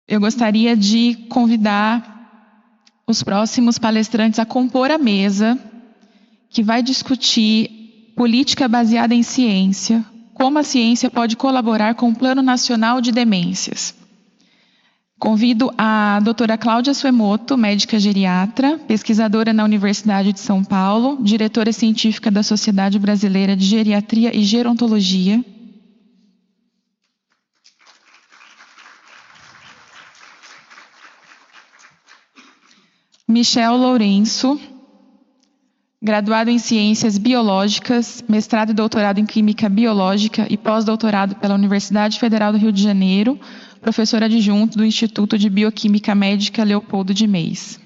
eu gostaria de convidar os próximos palestrantes a compor a mesa, que vai discutir política baseada em ciência, como a ciência pode colaborar com o Plano Nacional de Demências. Convido a doutora Cláudia Suemoto, médica geriatra, pesquisadora na Universidade de São Paulo, diretora científica da Sociedade Brasileira de Geriatria e Gerontologia. Michel Lourenço, graduado em Ciências Biológicas, mestrado e doutorado em Química Biológica e pós-doutorado pela Universidade Federal do Rio de Janeiro, professor adjunto do Instituto de Bioquímica Médica Leopoldo de Meis.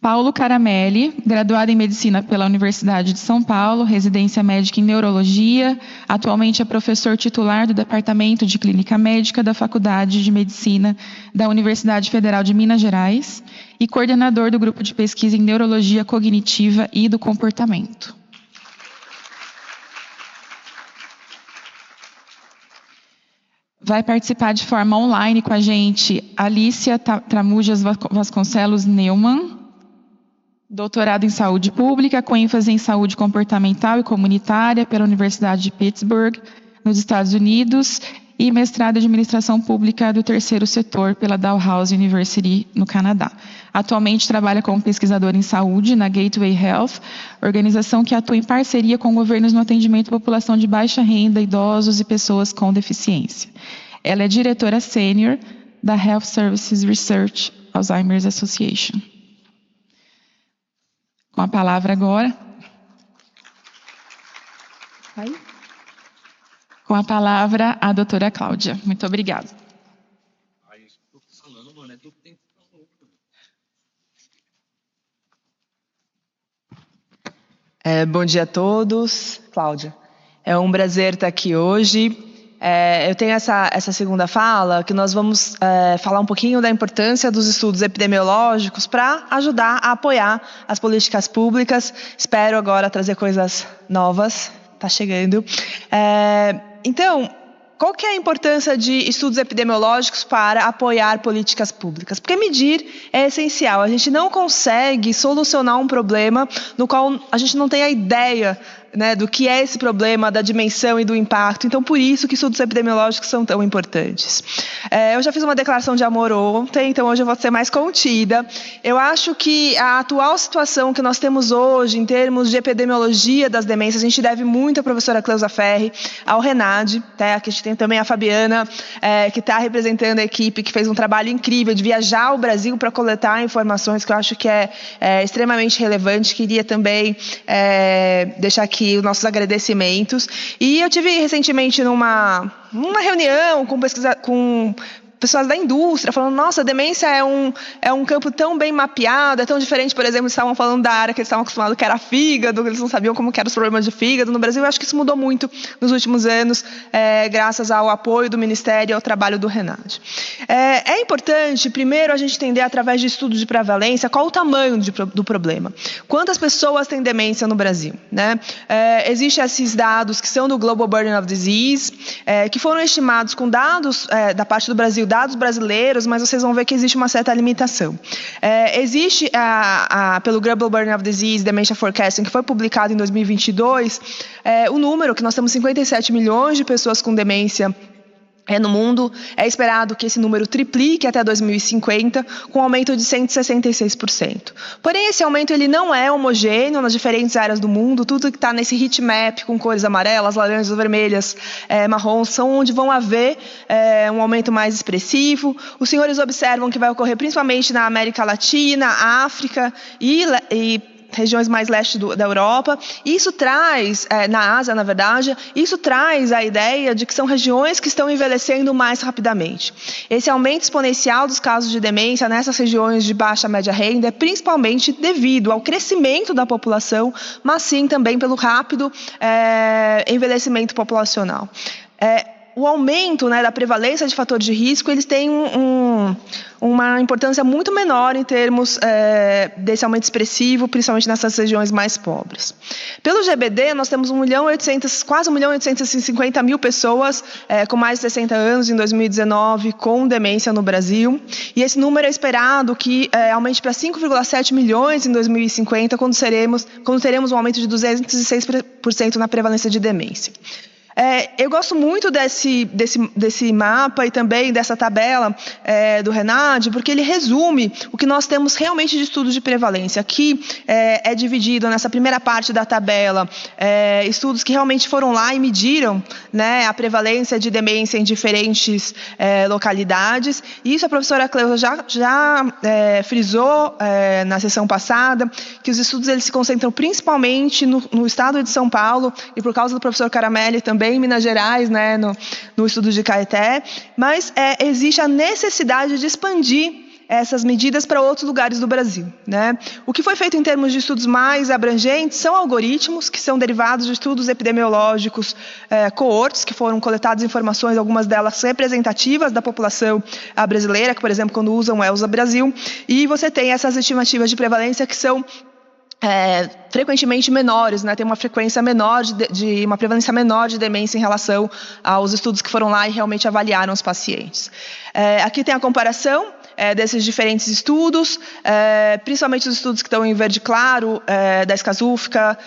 Paulo Caramelli, graduado em Medicina pela Universidade de São Paulo, residência médica em Neurologia, atualmente é professor titular do Departamento de Clínica Médica da Faculdade de Medicina da Universidade Federal de Minas Gerais e coordenador do Grupo de Pesquisa em Neurologia Cognitiva e do Comportamento. Vai participar de forma online com a gente Alicia Tramujas Vasconcelos Neumann, doutorado em Saúde Pública, com ênfase em Saúde Comportamental e Comunitária pela Universidade de Pittsburgh, nos Estados Unidos, e mestrado em Administração Pública do Terceiro Setor pela Dalhousie University, no Canadá. Atualmente trabalha como pesquisadora em saúde na Gateway Health, organização que atua em parceria com governos no atendimento à população de baixa renda, idosos e pessoas com deficiência. Ela é diretora sênior da Health Services Research Alzheimer's Association. Com a palavra agora. Com a palavra, a doutora Cláudia. Muito obrigada. Bom dia a todos. Cláudia, é um prazer estar aqui hoje. Eu tenho essa segunda fala, que nós vamos falar um pouquinho da importância dos estudos epidemiológicos para ajudar a apoiar as políticas públicas. Espero agora trazer coisas novas. Está chegando. Então, qual que é a importância de estudos epidemiológicos para apoiar políticas públicas? Porque medir é essencial. A gente não consegue solucionar um problema no qual a gente não tem a ideia, né, do que é esse problema, da dimensão e do impacto. Então, por isso que estudos epidemiológicos são tão importantes. Eu já fiz uma declaração de amor ontem, então hoje eu vou ser mais contida. Eu acho que a atual situação que nós temos hoje, em termos de epidemiologia das demências, a gente deve muito à professora Cleusa Ferri, ao Renade, tá? Aqui a gente tem também a Fabiana, que está representando a equipe, que fez um trabalho incrível de viajar ao Brasil para coletar informações, que eu acho que é extremamente relevante. Queria também deixar aqui os nossos agradecimentos. E eu tive recentemente numa reunião com pessoas da indústria, falando, nossa, a demência é um campo tão bem mapeado, é tão diferente, por exemplo, eles estavam falando da área que eles estavam acostumados, que era fígado, eles não sabiam como que eram os problemas de fígado no Brasil. Eu acho que isso mudou muito nos últimos anos, graças ao apoio do Ministério e ao trabalho do Renate. É importante, primeiro, a gente entender, através de estudos de prevalência, qual o tamanho do problema. Quantas pessoas têm demência no Brasil, né? Existem esses dados que são do Global Burden of Disease, que foram estimados com dados da parte do Brasil, dados brasileiros, mas vocês vão ver que existe uma certa limitação. Existe, pelo Global Burden of Disease, Dementia Forecasting, que foi publicado em 2022, o número que nós temos 57 milhões de pessoas com demência no mundo. É esperado que esse número triplique até 2050, com um aumento de 166%. Porém, esse aumento ele não é homogêneo nas diferentes áreas do mundo. Tudo que está nesse heat map, com cores amarelas, laranjas, vermelhas, marrons, são onde vão haver um aumento mais expressivo. Os senhores observam que vai ocorrer principalmente na América Latina, África e regiões mais leste da Europa. Isso traz, na Ásia, na verdade, isso traz a ideia de que são regiões que estão envelhecendo mais rapidamente. Esse aumento exponencial dos casos de demência nessas regiões de baixa e média renda é principalmente devido ao crescimento da população, mas sim também pelo rápido envelhecimento populacional. o aumento, né, da prevalência de fatores de risco, eles têm uma importância muito menor em termos desse aumento expressivo, principalmente nessas regiões mais pobres. Pelo GBD, nós temos quase 1.850.000 pessoas com mais de 60 anos em 2019 com demência no Brasil, e esse número é esperado que aumente para 5,7 milhões em 2050, quando teremos um aumento de 206% na prevalência de demência. Eu gosto muito desse mapa e também dessa tabela do RENADE, porque ele resume o que nós temos realmente de estudos de prevalência. Aqui é dividido nessa primeira parte da tabela estudos que realmente foram lá e mediram, né, a prevalência de demência em diferentes localidades. E isso a professora Cleusa já frisou na sessão passada, que os estudos eles se concentram principalmente no estado de São Paulo, e por causa do professor Caramelli também em Minas Gerais, né, no estudo de Caeté, mas existe a necessidade de expandir essas medidas para outros lugares do Brasil, né? O que foi feito em termos de estudos mais abrangentes são algoritmos que são derivados de estudos epidemiológicos coortes, que foram coletadas informações, algumas delas representativas da população brasileira, que, por exemplo, quando usam o ELSA Brasil, e você tem essas estimativas de prevalência que são frequentemente menores, né? Tem uma frequência menor uma prevalência menor de demência em relação aos estudos que foram lá e realmente avaliaram os pacientes. Aqui tem a comparação desses diferentes estudos, principalmente os estudos que estão em verde claro, da Skazufka,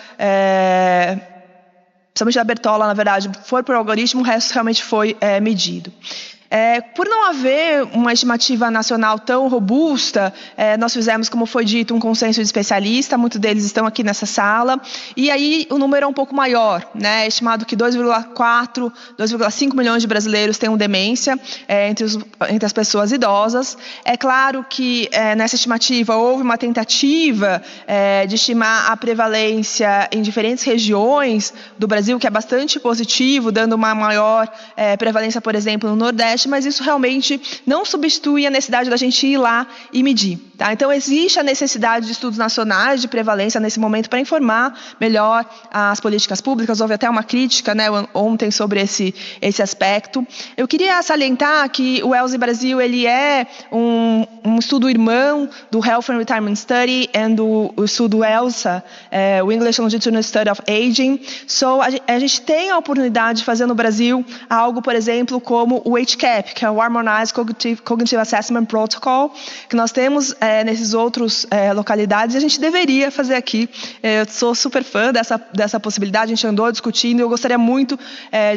principalmente da Bertola, na verdade, foi por algoritmo, o resto realmente foi medido. Por não haver uma estimativa nacional tão robusta, nós fizemos, como foi dito, um consenso de especialistas, muitos deles estão aqui nessa sala, e aí o número é um pouco maior, né? É estimado que 2,4, 2,5 milhões de brasileiros tenham demência entre as pessoas idosas. É claro que nessa estimativa houve uma tentativa de estimar a prevalência em diferentes regiões do Brasil, que é bastante positivo, dando uma maior prevalência, por exemplo, no Nordeste, mas isso realmente não substitui a necessidade da gente ir lá e medir. Tá? Então, existe a necessidade de estudos nacionais de prevalência nesse momento para informar melhor as políticas públicas. Houve até uma crítica, né, ontem sobre esse aspecto. Eu queria salientar que o ELSA Brasil ele é um estudo irmão do Health and Retirement Study e do estudo ELSA, o English Longitudinal Study of Aging. A gente tem a oportunidade de fazer no Brasil algo, por exemplo, como o HCAP, que é o Harmonized Cognitive Assessment Protocol, que nós temos nesses outros localidades, e a gente deveria fazer aqui. Eu sou super fã dessa possibilidade, a gente andou discutindo, e eu gostaria muito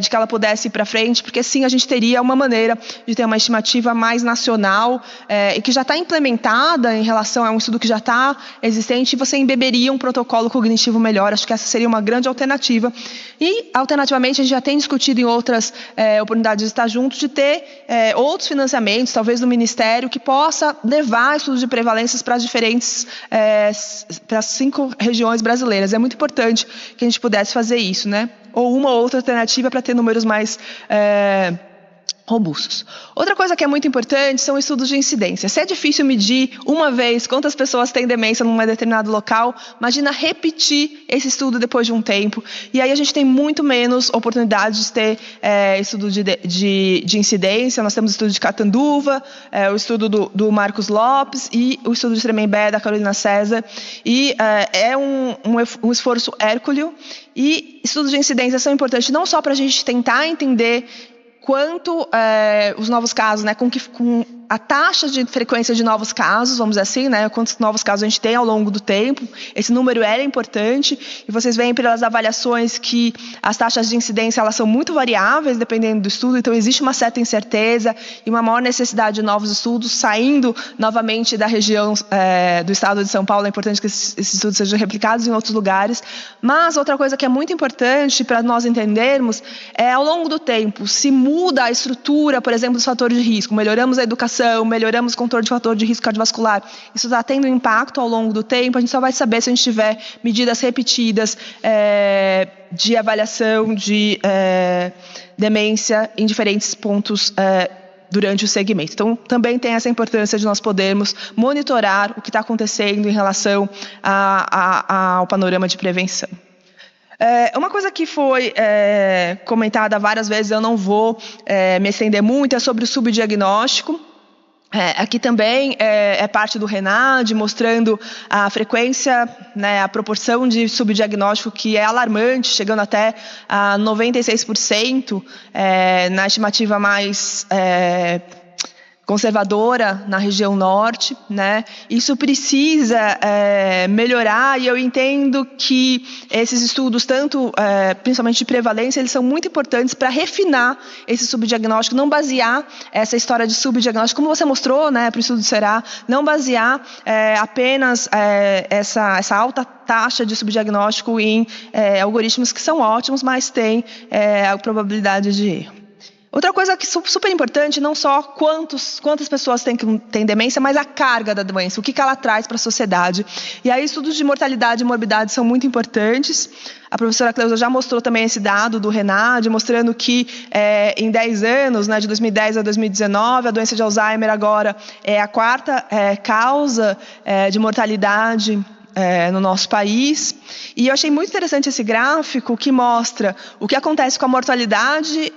de que ela pudesse ir para frente, porque sim, a gente teria uma maneira de ter uma estimativa mais nacional e que já está implementada em relação a um estudo que já está existente, e você embeberia um protocolo cognitivo melhor. Acho que essa seria uma grande alternativa. E, alternativamente, a gente já tem discutido em outras oportunidades de estar juntos, de ter outros financiamentos, talvez do Ministério, que possa levar estudos de prevalências para para as 5 regiões brasileiras. É muito importante que a gente pudesse fazer isso, né? Ou uma ou outra alternativa para ter números mais robustos. Outra coisa que é muito importante são estudos de incidência. Se é difícil medir uma vez quantas pessoas têm demência num determinado local, imagina repetir esse estudo depois de um tempo. E aí a gente tem muito menos oportunidade de ter estudo de incidência. Nós temos o estudo de Catanduva, o estudo do Marcos Lopes e o estudo de Tremembé, da Carolina César. E é um esforço hércules. E estudos de incidência são importantes não só para a gente tentar entender quanto os novos casos, né, com a taxa de frequência de novos casos, vamos dizer assim, né, quantos novos casos a gente tem ao longo do tempo. Esse número é importante, e vocês veem pelas avaliações que as taxas de incidência elas são muito variáveis dependendo do estudo, então existe uma certa incerteza e uma maior necessidade de novos estudos saindo novamente da região do estado de São Paulo. É importante que esses estudos sejam replicados em outros lugares. Mas outra coisa que é muito importante para nós entendermos é, ao longo do tempo, se muda a estrutura, por exemplo, dos fatores de risco, melhoramos a educação, melhoramos o controle de fator de risco cardiovascular, isso está tendo impacto ao longo do tempo. A gente só vai saber se a gente tiver medidas repetidas de avaliação de demência em diferentes pontos durante o segmento. Então, também tem essa importância de nós podermos monitorar o que está acontecendo em relação ao panorama de prevenção. Uma coisa que foi comentada várias vezes, eu não vou me estender muito, é sobre o subdiagnóstico. Aqui também é parte do RENADE, mostrando a frequência, né, a proporção de subdiagnóstico que é alarmante, chegando até a 96%, na estimativa mais conservadora na região norte, né? Isso precisa melhorar, e eu entendo que esses estudos, tanto principalmente de prevalência, eles são muito importantes para refinar esse subdiagnóstico, não basear essa história de subdiagnóstico, como você mostrou, né, para o estudo do Será, não basear apenas essa alta taxa de subdiagnóstico em algoritmos que são ótimos, mas têm a probabilidade de erro. Outra coisa que é super importante, não só quantas pessoas têm demência, mas a carga da doença, o que ela traz para a sociedade. E aí estudos de mortalidade e morbidade são muito importantes. A professora Cleusa já mostrou também esse dado do RENADE, mostrando que em 10 anos, né, de 2010 a 2019, a doença de Alzheimer agora é a quarta causa de mortalidade no nosso país. E eu achei muito interessante esse gráfico que mostra o que acontece com a mortalidade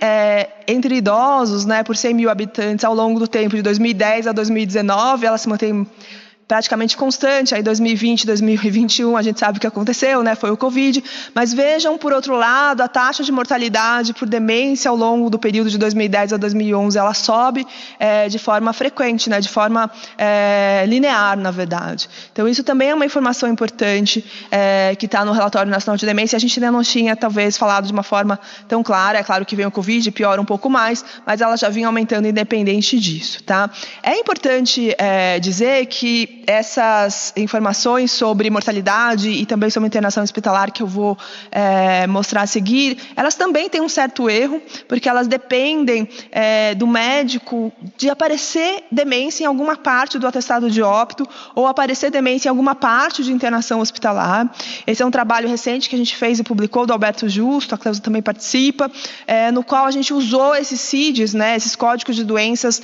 entre idosos, né, por 100 mil habitantes ao longo do tempo, de 2010 a 2019, ela se mantém praticamente constante. Aí 2020, 2021, a gente sabe o que aconteceu, né? Foi o Covid. Mas vejam, por outro lado, a taxa de mortalidade por demência ao longo do período de 2010 a 2011, ela sobe de forma frequente, né? De forma linear, na verdade. Então, isso também é uma informação importante que está no Relatório Nacional de Demência. A gente ainda não tinha, talvez, falado de uma forma tão clara. É claro que vem o Covid, piora um pouco mais, mas ela já vinha aumentando independente disso, tá? É importante dizer que essas informações sobre mortalidade e também sobre internação hospitalar, que eu vou mostrar a seguir, elas também têm um certo erro, porque elas dependem do médico de aparecer demência em alguma parte do atestado de óbito ou aparecer demência em alguma parte de internação hospitalar. Esse é um trabalho recente que a gente fez e publicou, do Alberto Justo, a Cleusa também participa, no qual a gente usou esses CIDs, né, esses códigos de doenças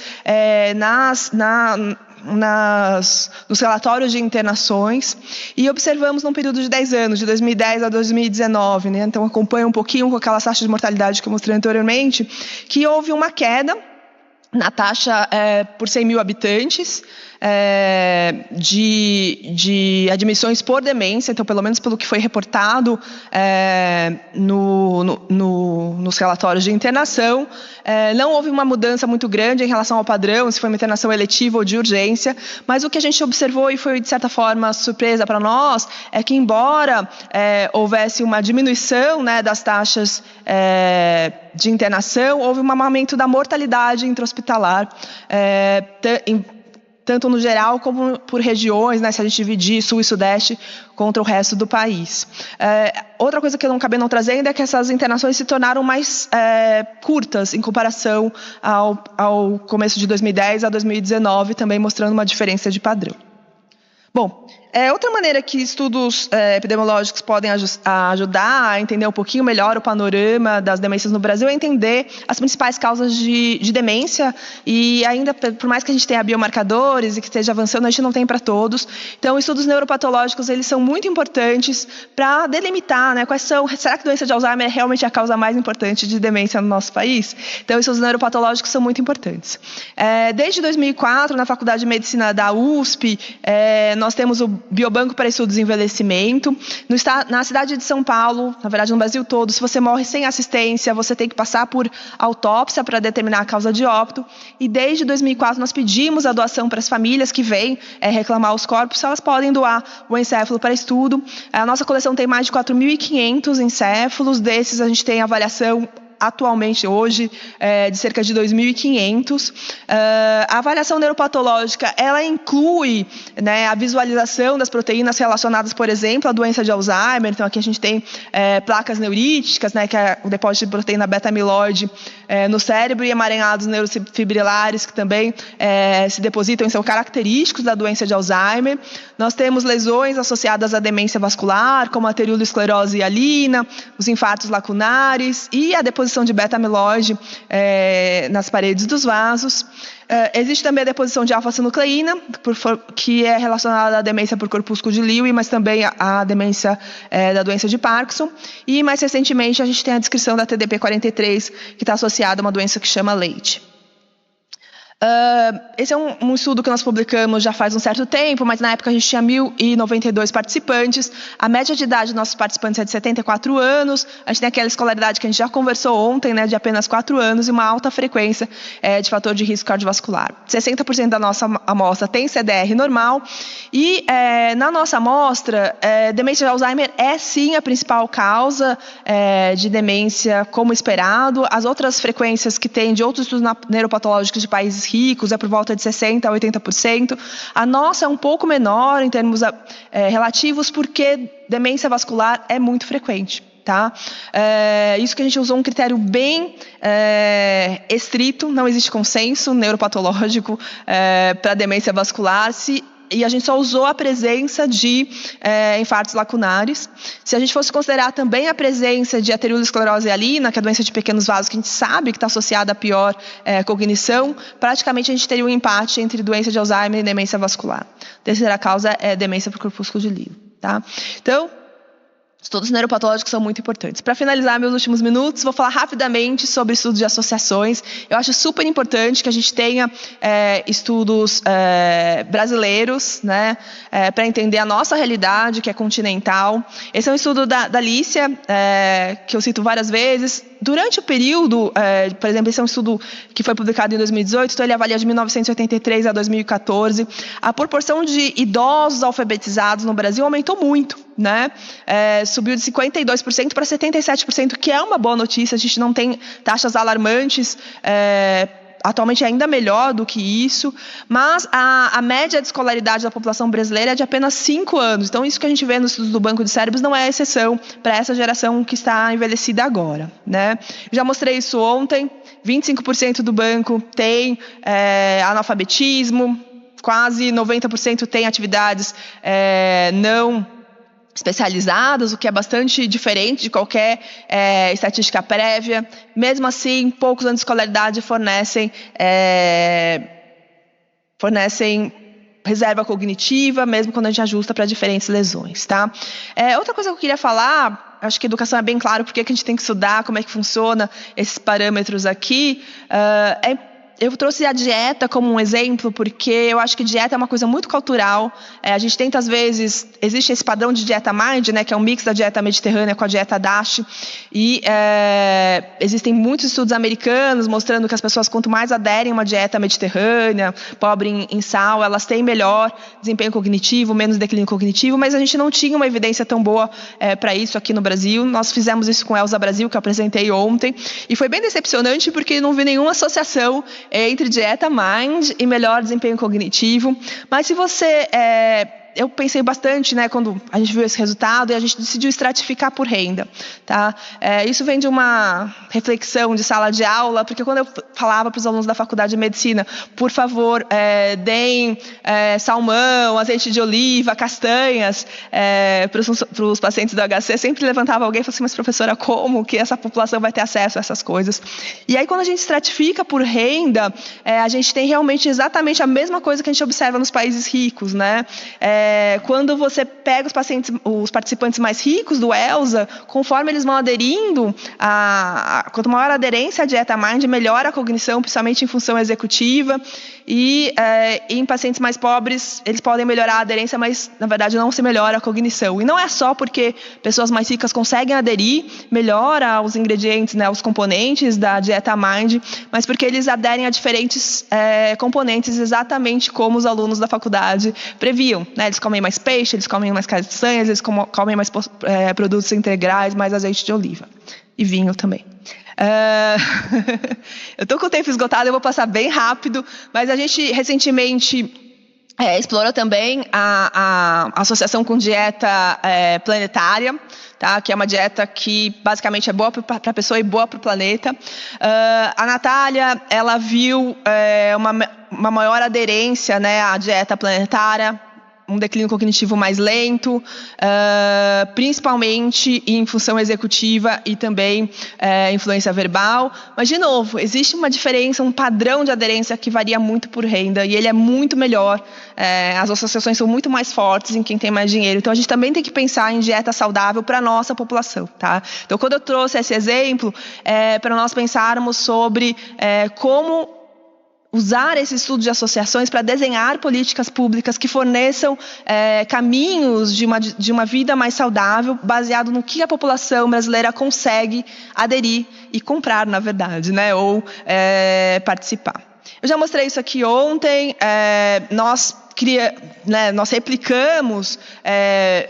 nos relatórios de internações, e observamos num período de 10 anos, de 2010 a 2019, né? Então acompanha um pouquinho com aquela taxa de mortalidade que eu mostrei anteriormente, que houve uma queda na taxa por 100 mil habitantes de admissões por demência. Então, pelo menos pelo que foi reportado nos relatórios de internação, não houve uma mudança muito grande em relação ao padrão, se foi uma internação eletiva ou de urgência, mas o que a gente observou, e foi de certa forma surpresa para nós, é que embora houvesse uma diminuição, né, das taxas de internação, houve um aumento da mortalidade intra-hospitalar, tanto no geral como por regiões, né, se a gente dividir Sul e Sudeste contra o resto do país. Outra coisa que eu não acabei não trazendo é que essas internações se tornaram mais curtas em comparação ao começo de 2010 a 2019, também mostrando uma diferença de padrão. Bom, outra maneira que estudos epidemiológicos podem ajudar a entender um pouquinho melhor o panorama das demências no Brasil é entender as principais causas de demência, e ainda, por mais que a gente tenha biomarcadores e que esteja avançando, a gente não tem para todos. Então, estudos neuropatológicos, eles são muito importantes para delimitar, né, será que a doença de Alzheimer é realmente a causa mais importante de demência no nosso país? Então, estudos neuropatológicos são muito importantes. Desde 2004, na Faculdade de Medicina da USP, nós temos o Biobanco para Estudos de Envelhecimento. Na cidade de São Paulo, na verdade no Brasil todo, se você morre sem assistência, você tem que passar por autópsia para determinar a causa de óbito. E desde 2004 nós pedimos a doação para as famílias que vêm reclamar os corpos, elas podem doar o encéfalo para estudo. A nossa coleção tem mais de 4.500 encéfalos, desses a gente tem avaliação atualmente, hoje, de cerca de 2.500. A avaliação neuropatológica, ela inclui, né, a visualização das proteínas relacionadas, por exemplo, à doença de Alzheimer. Então, aqui a gente tem placas neuríticas, né, que é o depósito de proteína beta-amiloide no cérebro, e emaranhados neurofibrilares, que também se depositam e são característicos da doença de Alzheimer. Nós temos lesões associadas à demência vascular, como a arteriolosclerose hialina, os infartos lacunares e a deposição deposição de beta-amiloide nas paredes dos vasos. Existe também a deposição de alfa-sinucleína, que é relacionada à demência por corpúsculo de Lewy, mas também à demência da doença de Parkinson. E, mais recentemente, a gente tem a descrição da TDP-43, que está associada a uma doença que chama Leite. Esse é um estudo que nós publicamos já faz um certo tempo, mas na época a gente tinha 1.092 participantes. A média de idade dos nossos participantes é de 74 anos. A gente tem aquela escolaridade que a gente já conversou ontem, né, de apenas 4 anos, e uma alta frequência de fator de risco cardiovascular. 60% da nossa amostra tem CDR normal. E na nossa amostra, demência de Alzheimer é sim a principal causa de demência, como esperado. As outras frequências que tem de outros estudos neuropatológicos de países ricos é por volta de 60% a 80%. A nossa é um pouco menor em termos relativos, porque demência vascular é muito frequente. Tá? Isso que a gente usou um critério bem estrito, não existe consenso neuropatológico para demência vascular, e a gente só usou a presença de infartos lacunares. Se a gente fosse considerar também a presença de aterosclerose hialina, que é a doença de pequenos vasos, que a gente sabe que está associada a pior cognição, praticamente a gente teria um empate entre doença de Alzheimer e demência vascular. A terceira causa é demência por corpúsculo de Lewy. Tá? Então, estudos neuropatológicos são muito importantes. Para finalizar meus últimos minutos, vou falar rapidamente sobre estudos de associações. Eu acho super importante que a gente tenha estudos brasileiros, né, para entender a nossa realidade, que é continental. Esse é um estudo da Alicia, que eu cito várias vezes. Durante o período, por exemplo, esse é um estudo que foi publicado em 2018, então ele avalia de 1983 a 2014. A proporção de idosos alfabetizados no Brasil aumentou muito, né? Subiu de 52% para 77%, que é uma boa notícia. A gente não tem taxas alarmantes, atualmente é ainda melhor do que isso, mas a média de escolaridade da população brasileira é de apenas 5 anos. Então, isso que a gente vê nos estudos do Banco de Cérebros não é exceção para essa geração que está envelhecida agora, né? Já mostrei isso ontem, 25% do banco tem analfabetismo, quase 90% tem atividades não especializadas, o que é bastante diferente de qualquer estatística prévia. Mesmo assim, poucos anos de escolaridade fornecem reserva cognitiva, mesmo quando a gente ajusta para diferentes lesões. Tá? Outra coisa que eu queria falar, acho que educação é bem claro porque que a gente tem que estudar, como é que funciona esses parâmetros aqui, eu trouxe a dieta como um exemplo, porque eu acho que dieta é uma coisa muito cultural. A gente tenta, às vezes, existe esse padrão de dieta Mind, né, que é um mix da dieta mediterrânea com a dieta DASH, e existem muitos estudos americanos mostrando que as pessoas, quanto mais aderem a uma dieta mediterrânea, pobre em sal, elas têm melhor desempenho cognitivo, menos declínio cognitivo, mas a gente não tinha uma evidência tão boa para isso aqui no Brasil. Nós fizemos isso com a Elsa Brasil, que eu apresentei ontem, e foi bem decepcionante porque não vi nenhuma associação entre dieta Mind e melhor desempenho cognitivo. Mas se você... eu pensei bastante, né, quando a gente viu esse resultado, e a gente decidiu estratificar por renda. Tá? Isso vem de uma reflexão de sala de aula, porque quando eu falava para os alunos da faculdade de medicina, por favor, deem salmão, azeite de oliva, castanhas para os pacientes do HC, sempre levantava alguém e falava assim, mas professora, como que essa população vai ter acesso a essas coisas? E aí, quando a gente estratifica por renda, a gente tem realmente exatamente a mesma coisa que a gente observa nos países ricos, né? Quando você pega os participantes mais ricos do ELSA, conforme eles vão aderindo, quanto maior a aderência à dieta Mind, melhor a cognição, principalmente em função executiva, e em pacientes mais pobres, eles podem melhorar a aderência, mas na verdade não se melhora a cognição. E não é só porque pessoas mais ricas conseguem aderir, melhora os ingredientes, né, os componentes da dieta Mind, mas porque eles aderem a diferentes componentes, exatamente como os alunos da faculdade previam, né? Eles comem mais peixe, eles comem mais castanhas, eles comem mais produtos integrais, mais azeite de oliva. E vinho também. Eu estou com o tempo esgotado, eu vou passar bem rápido, mas a gente recentemente explorou também a associação com dieta planetária, tá? Que é uma dieta que basicamente é boa para a pessoa e boa para o planeta. A Natália, ela viu uma maior aderência, né, à dieta planetária, um declínio cognitivo mais lento, principalmente em função executiva e também influência verbal. Mas, de novo, existe uma diferença, um padrão de aderência que varia muito por renda e ele é muito melhor. As associações são muito mais fortes em quem tem mais dinheiro. Então, a gente também tem que pensar em dieta saudável para a nossa população. Tá? Então, quando eu trouxe esse exemplo, para nós pensarmos sobre como usar esse estudo de associações para desenhar políticas públicas que forneçam caminhos de uma vida mais saudável, baseado no que a população brasileira consegue aderir e comprar, na verdade, né? Ou participar. Eu já mostrei isso aqui ontem, nós replicamos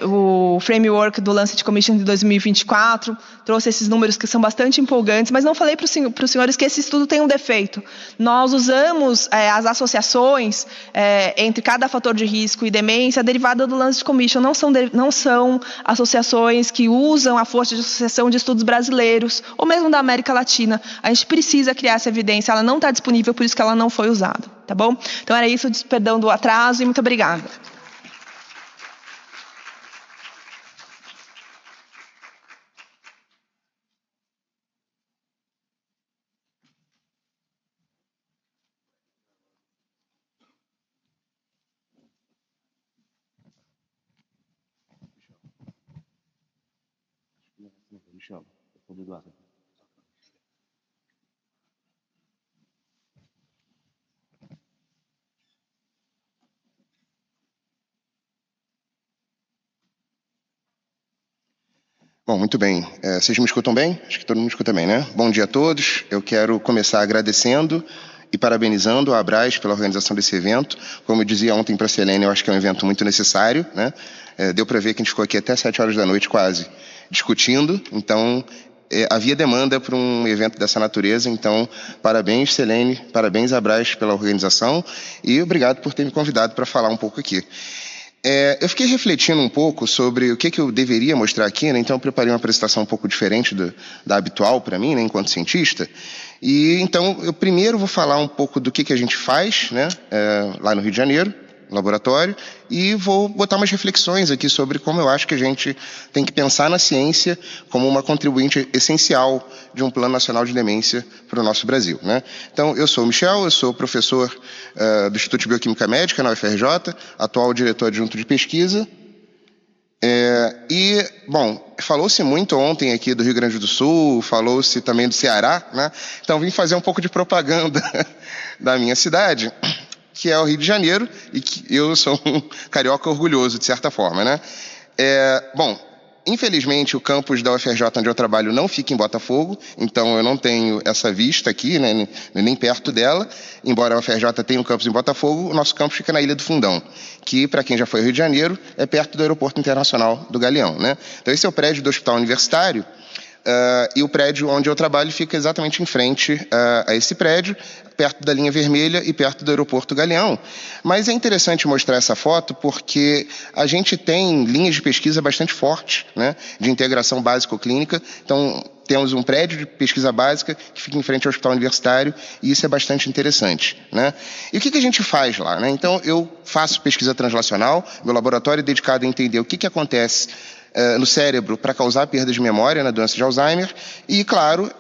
o framework do Lancet Commission de 2024, trouxe esses números que são bastante empolgantes, mas não falei para os senhores que esse estudo tem um defeito. Nós usamos as associações entre cada fator de risco e demência derivada do Lancet Commission, não são associações que usam a força de associação de estudos brasileiros, ou mesmo da América Latina. A gente precisa criar essa evidência, ela não está disponível, por isso que ela não foi usada, tá bom? Então era isso, perdão do atraso e muito obrigada. Bom, muito bem. Vocês me escutam bem? Acho que todo mundo escuta bem, né? Bom dia a todos. Eu quero começar agradecendo e parabenizando a Abras pela organização desse evento. Como eu dizia ontem para a Selene, eu acho que é um evento muito necessário, né? Deu para ver que a gente ficou aqui até 7 horas da noite quase discutindo, então havia demanda para um evento dessa natureza, então parabéns Selene, parabéns Abras pela organização e obrigado por ter me convidado para falar um pouco aqui. Eu fiquei refletindo um pouco sobre o que eu deveria mostrar aqui, né? Então eu preparei uma apresentação um pouco diferente da habitual para mim, né, enquanto cientista. E então eu primeiro vou falar um pouco do que a gente faz, né, lá no Rio de Janeiro, no laboratório, e vou botar umas reflexões aqui sobre como eu acho que a gente tem que pensar na ciência como uma contribuinte essencial de um Plano Nacional de Demência para o nosso Brasil, né? Então, eu sou o Michel, eu sou professor do Instituto de Bioquímica Médica na UFRJ, atual diretor adjunto de pesquisa. Bom, falou-se muito ontem aqui do Rio Grande do Sul, falou-se também do Ceará, né? Então, vim fazer um pouco de propaganda da minha cidade, que é o Rio de Janeiro, e que eu sou um carioca orgulhoso, de certa forma, né? Bom, infelizmente, o campus da UFRJ, onde eu trabalho, não fica em Botafogo, então eu não tenho essa vista aqui, né, nem perto dela. Embora a UFRJ tenha um campus em Botafogo, o nosso campus fica na Ilha do Fundão, que, para quem já foi ao Rio de Janeiro, é perto do Aeroporto Internacional do Galeão, né? Então, esse é o prédio do Hospital Universitário, e o prédio onde eu trabalho fica exatamente em frente a esse prédio, perto da linha vermelha e perto do aeroporto Galeão. Mas é interessante mostrar essa foto porque a gente tem linhas de pesquisa bastante fortes, né, de integração básico-clínica. Então, temos um prédio de pesquisa básica que fica em frente ao hospital universitário e isso é bastante interessante, né? E o que a gente faz lá, né? Então, eu faço pesquisa translacional, meu laboratório é dedicado a entender o que acontece no cérebro para causar perda de memória na doença de Alzheimer e, claro,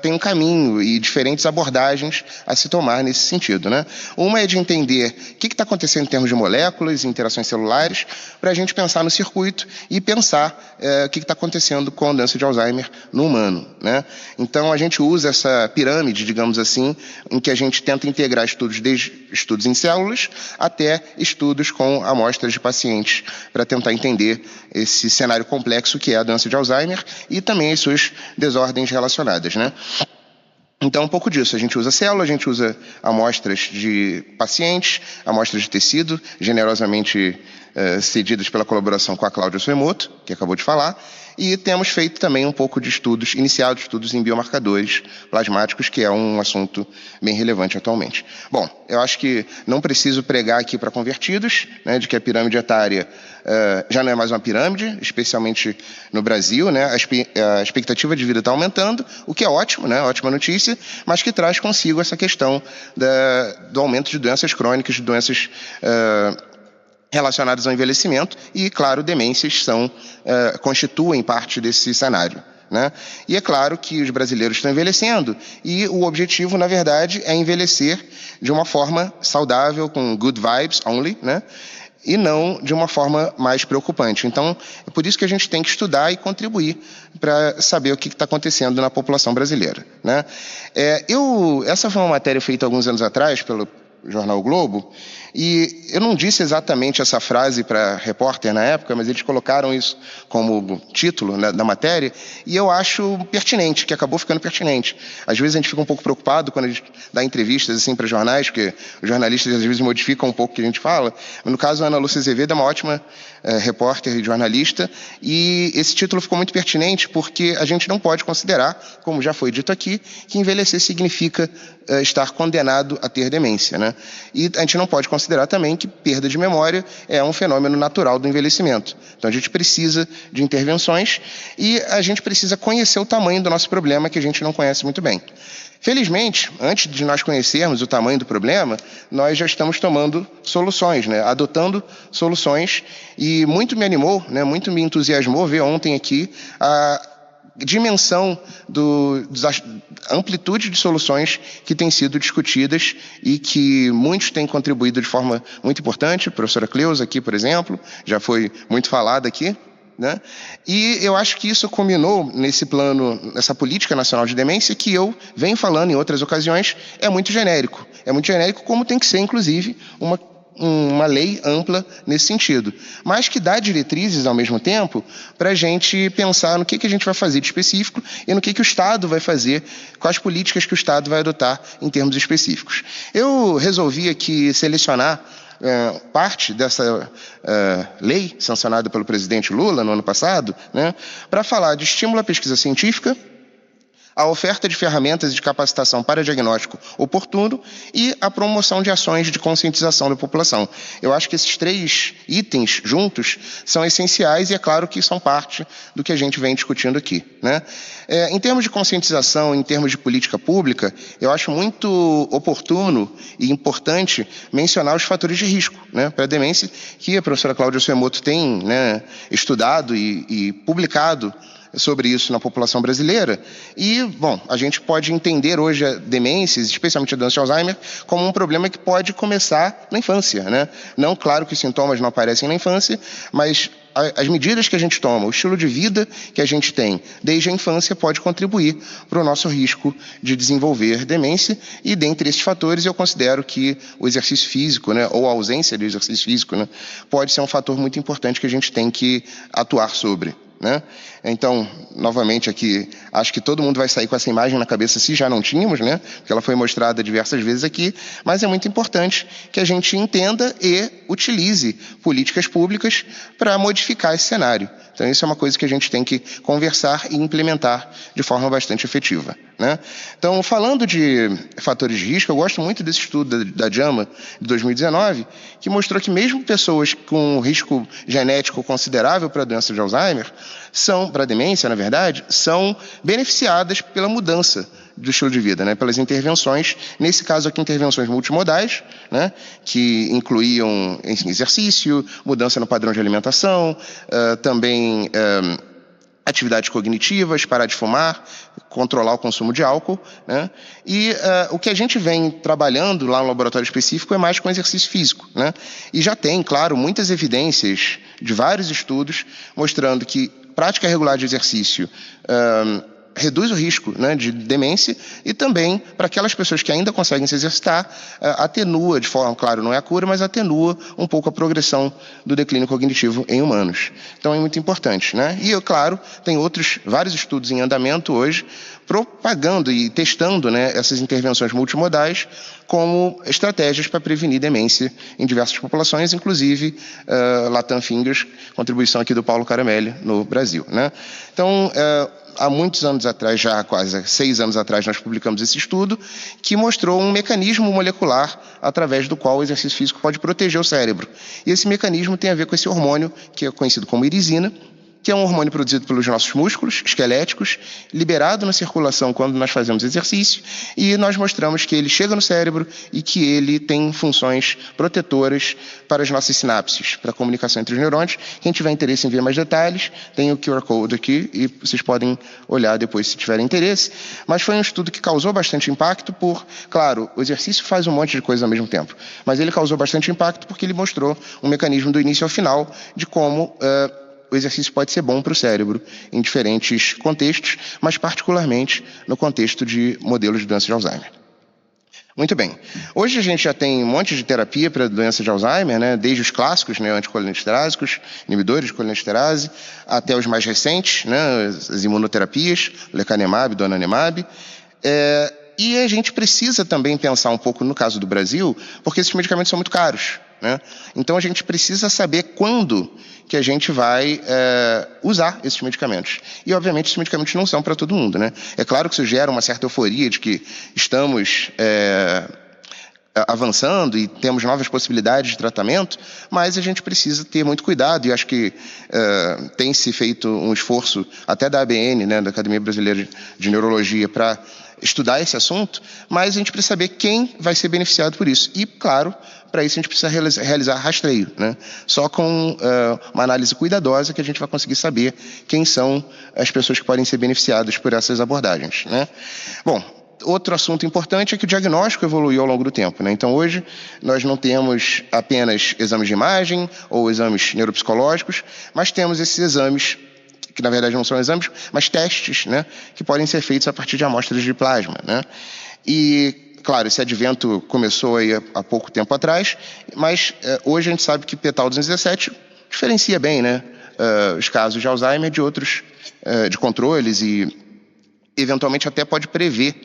tem um caminho e diferentes abordagens a se tomar nesse sentido, né? Uma é de entender o que está acontecendo em termos de moléculas e interações celulares para a gente pensar no circuito e pensar o que está acontecendo com a doença de Alzheimer no humano, né? Então, a gente usa essa pirâmide, digamos assim, em que a gente tenta integrar estudos, desde estudos em células até estudos com amostras de pacientes para tentar entender esse cenário complexo que é a doença de Alzheimer e também as suas desordens relacionadas, né? Então, um pouco disso. A gente usa célula, a gente usa amostras de pacientes, amostras de tecido, generosamente cedidas pela colaboração com a Cláudia Suemoto, que acabou de falar, e temos feito também um pouco de estudos, iniciados estudos em biomarcadores plasmáticos, que é um assunto bem relevante atualmente. Bom, eu acho que não preciso pregar aqui para convertidos, né, de que a pirâmide etária já não é mais uma pirâmide, especialmente no Brasil, né? A expectativa de vida está aumentando, o que é ótimo, né? Ótima notícia, mas que traz consigo essa questão do aumento de doenças crônicas, de doenças relacionadas ao envelhecimento e, claro, demências constituem parte desse cenário, né? E é claro que os brasileiros estão envelhecendo e o objetivo, na verdade, é envelhecer de uma forma saudável, com good vibes only, né? E não de uma forma mais preocupante. Então, é por isso que a gente tem que estudar e contribuir para saber o que está acontecendo na população brasileira, né? Essa foi uma matéria feita alguns anos atrás pelo jornal o Globo, e eu não disse exatamente essa frase para repórter na época, mas eles colocaram isso como título, né, da matéria, e eu acho pertinente, que acabou ficando pertinente. Às vezes a gente fica um pouco preocupado quando a gente dá entrevistas assim, para jornais, porque os jornalistas às vezes modificam um pouco o que a gente fala, mas no caso a Ana Lúcia Azevedo é uma ótima repórter e jornalista, e esse título ficou muito pertinente porque a gente não pode considerar, como já foi dito aqui, que envelhecer significa estar condenado a ter demência, né? E a gente não pode considerar também que perda de memória é um fenômeno natural do envelhecimento. Então a gente precisa de intervenções e a gente precisa conhecer o tamanho do nosso problema, que a gente não conhece muito bem. Felizmente, antes de nós conhecermos o tamanho do problema, nós já estamos tomando soluções, né? Adotando soluções, e muito me animou, né? Muito me entusiasmou ver ontem aqui a dimensão da amplitude de soluções que têm sido discutidas e que muitos têm contribuído de forma muito importante. A professora Cleusa aqui, por exemplo, já foi muito falada aqui, né? E eu acho que isso culminou nesse plano, nessa política nacional de demência, que eu venho falando em outras ocasiões, é muito genérico. É muito genérico, como tem que ser, inclusive, uma lei ampla nesse sentido, mas que dá diretrizes ao mesmo tempo para a gente pensar no que a gente vai fazer de específico e no que o Estado vai fazer, quais políticas que o Estado vai adotar em termos específicos. Eu resolvi aqui selecionar parte dessa lei sancionada pelo presidente Lula no ano passado, né, para falar de estímulo à pesquisa científica, a oferta de ferramentas de capacitação para diagnóstico oportuno e a promoção de ações de conscientização da população. Eu acho que esses 3 itens juntos são essenciais e é claro que são parte do que a gente vem discutindo aqui, né? Em termos de conscientização, em termos de política pública, eu acho muito oportuno e importante mencionar os fatores de risco, né, para a demência, que a professora Cláudia Suemoto tem, né, estudado e publicado sobre isso na população brasileira. E, bom, a gente pode entender hoje a demências, especialmente a doença de Alzheimer, como um problema que pode começar na infância, né? Não, claro que os sintomas não aparecem na infância, mas as medidas que a gente toma, o estilo de vida que a gente tem desde a infância pode contribuir para o nosso risco de desenvolver demência. E dentre esses fatores eu considero que o exercício físico, né, ou a ausência do exercício físico, né, pode ser um fator muito importante que a gente tem que atuar sobre, né? Então, novamente aqui, acho que todo mundo vai sair com essa imagem na cabeça, se já não tínhamos, né? Porque ela foi mostrada diversas vezes aqui, mas é muito importante que a gente entenda e utilize políticas públicas para modificar esse cenário. Então, isso é uma coisa que a gente tem que conversar e implementar de forma bastante efetiva, né? Então, falando de fatores de risco, eu gosto muito desse estudo da JAMA de 2019, que mostrou que mesmo pessoas com risco genético considerável para a doença de Alzheimer, para a demência, na verdade, são beneficiadas pela mudança do estilo de vida, né, pelas intervenções, nesse caso aqui, intervenções multimodais, né, que incluíam exercício, mudança no padrão de alimentação, também atividades cognitivas, parar de fumar, controlar o consumo de álcool, né? E o que a gente vem trabalhando lá no laboratório específico é mais com exercício físico, né? E já tem, claro, muitas evidências de vários estudos mostrando que prática regular de exercício reduz o risco, né, de demência, e também, para aquelas pessoas que ainda conseguem se exercitar, atenua, de forma, claro, não é a cura, mas atenua um pouco a progressão do declínio cognitivo em humanos. Então é muito importante, né? E, claro, tem vários estudos em andamento hoje, propagando e testando, né, essas intervenções multimodais como estratégias para prevenir demência em diversas populações, inclusive Latam Fingers, contribuição aqui do Paulo Caramelli no Brasil, né? Então, há muitos anos atrás, já quase 6 anos atrás, nós publicamos esse estudo que mostrou um mecanismo molecular através do qual o exercício físico pode proteger o cérebro. E esse mecanismo tem a ver com esse hormônio que é conhecido como irisina, que é um hormônio produzido pelos nossos músculos esqueléticos, liberado na circulação quando nós fazemos exercício, e nós mostramos que ele chega no cérebro e que ele tem funções protetoras para as nossas sinapses, para a comunicação entre os neurônios. Quem tiver interesse em ver mais detalhes, tem o QR Code aqui e vocês podem olhar depois se tiverem interesse. Mas foi um estudo que causou bastante impacto claro, o exercício faz um monte de coisa ao mesmo tempo, mas ele causou bastante impacto porque ele mostrou um mecanismo do início ao final de como o exercício pode ser bom para o cérebro em diferentes contextos, mas particularmente no contexto de modelos de doença de Alzheimer. Muito bem. Hoje a gente já tem um monte de terapia para a doença de Alzheimer, né? Desde os clássicos, né, anticolinesterásicos, inibidores de colinesterase, até os mais recentes, né, as imunoterapias, lecanemab, donanemab. E a gente precisa também pensar um pouco no caso do Brasil, porque esses medicamentos são muito caros, né? Então a gente precisa saber quando que a gente vai usar esses medicamentos. E obviamente esses medicamentos não são para todo mundo, né? É claro que isso gera uma certa euforia de que estamos avançando e temos novas possibilidades de tratamento, mas a gente precisa ter muito cuidado, e acho que tem se feito um esforço até da ABN, né, da Academia Brasileira de Neurologia, para estudar esse assunto, mas a gente precisa saber quem vai ser beneficiado por isso. E, claro, para isso a gente precisa realizar rastreio, né? Só com uma análise cuidadosa que a gente vai conseguir saber quem são as pessoas que podem ser beneficiadas por essas abordagens, né? Bom, outro assunto importante é que o diagnóstico evoluiu ao longo do tempo, né? Então, hoje, nós não temos apenas exames de imagem ou exames neuropsicológicos, mas temos esses exames que na verdade não são exames, mas testes, né, que podem ser feitos a partir de amostras de plasma, né? E, claro, esse advento começou aí há pouco tempo atrás, mas hoje a gente sabe que p-tau 217 diferencia bem, né, os casos de Alzheimer de outros, de controles, e eventualmente até pode prever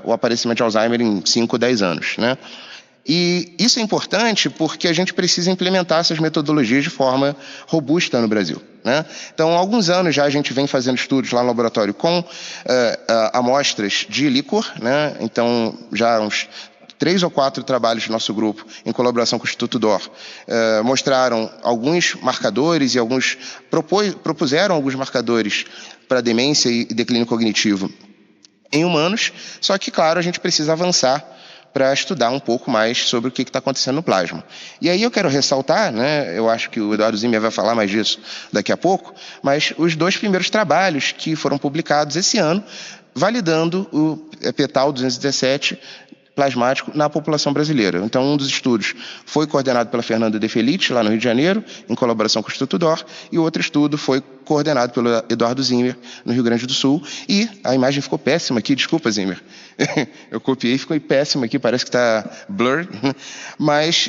o aparecimento de Alzheimer em 5 ou 10 anos, né? E isso é importante porque a gente precisa implementar essas metodologias de forma robusta no Brasil, né? Então, há alguns anos já a gente vem fazendo estudos lá no laboratório com amostras de líquor, né? Então, já uns 3 ou 4 trabalhos do nosso grupo, em colaboração com o Instituto DOR, mostraram alguns marcadores e propuseram alguns marcadores para demência e declínio cognitivo em humanos, só que, claro, a gente precisa avançar para estudar um pouco mais sobre o que está acontecendo no plasma. E aí eu quero ressaltar, né, eu acho que o Eduardo Zimmer vai falar mais disso daqui a pouco, mas os 2 primeiros trabalhos que foram publicados esse ano, validando o p-tau 217 plasmático na população brasileira. Então, um dos estudos foi coordenado pela Fernanda De Felice, lá no Rio de Janeiro, em colaboração com o Instituto DOR, e o outro estudo foi coordenado pelo Eduardo Zimmer, no Rio Grande do Sul, e a imagem ficou péssima aqui, desculpa, Zimmer. Eu copiei e ficou péssima aqui, parece que está blurred, mas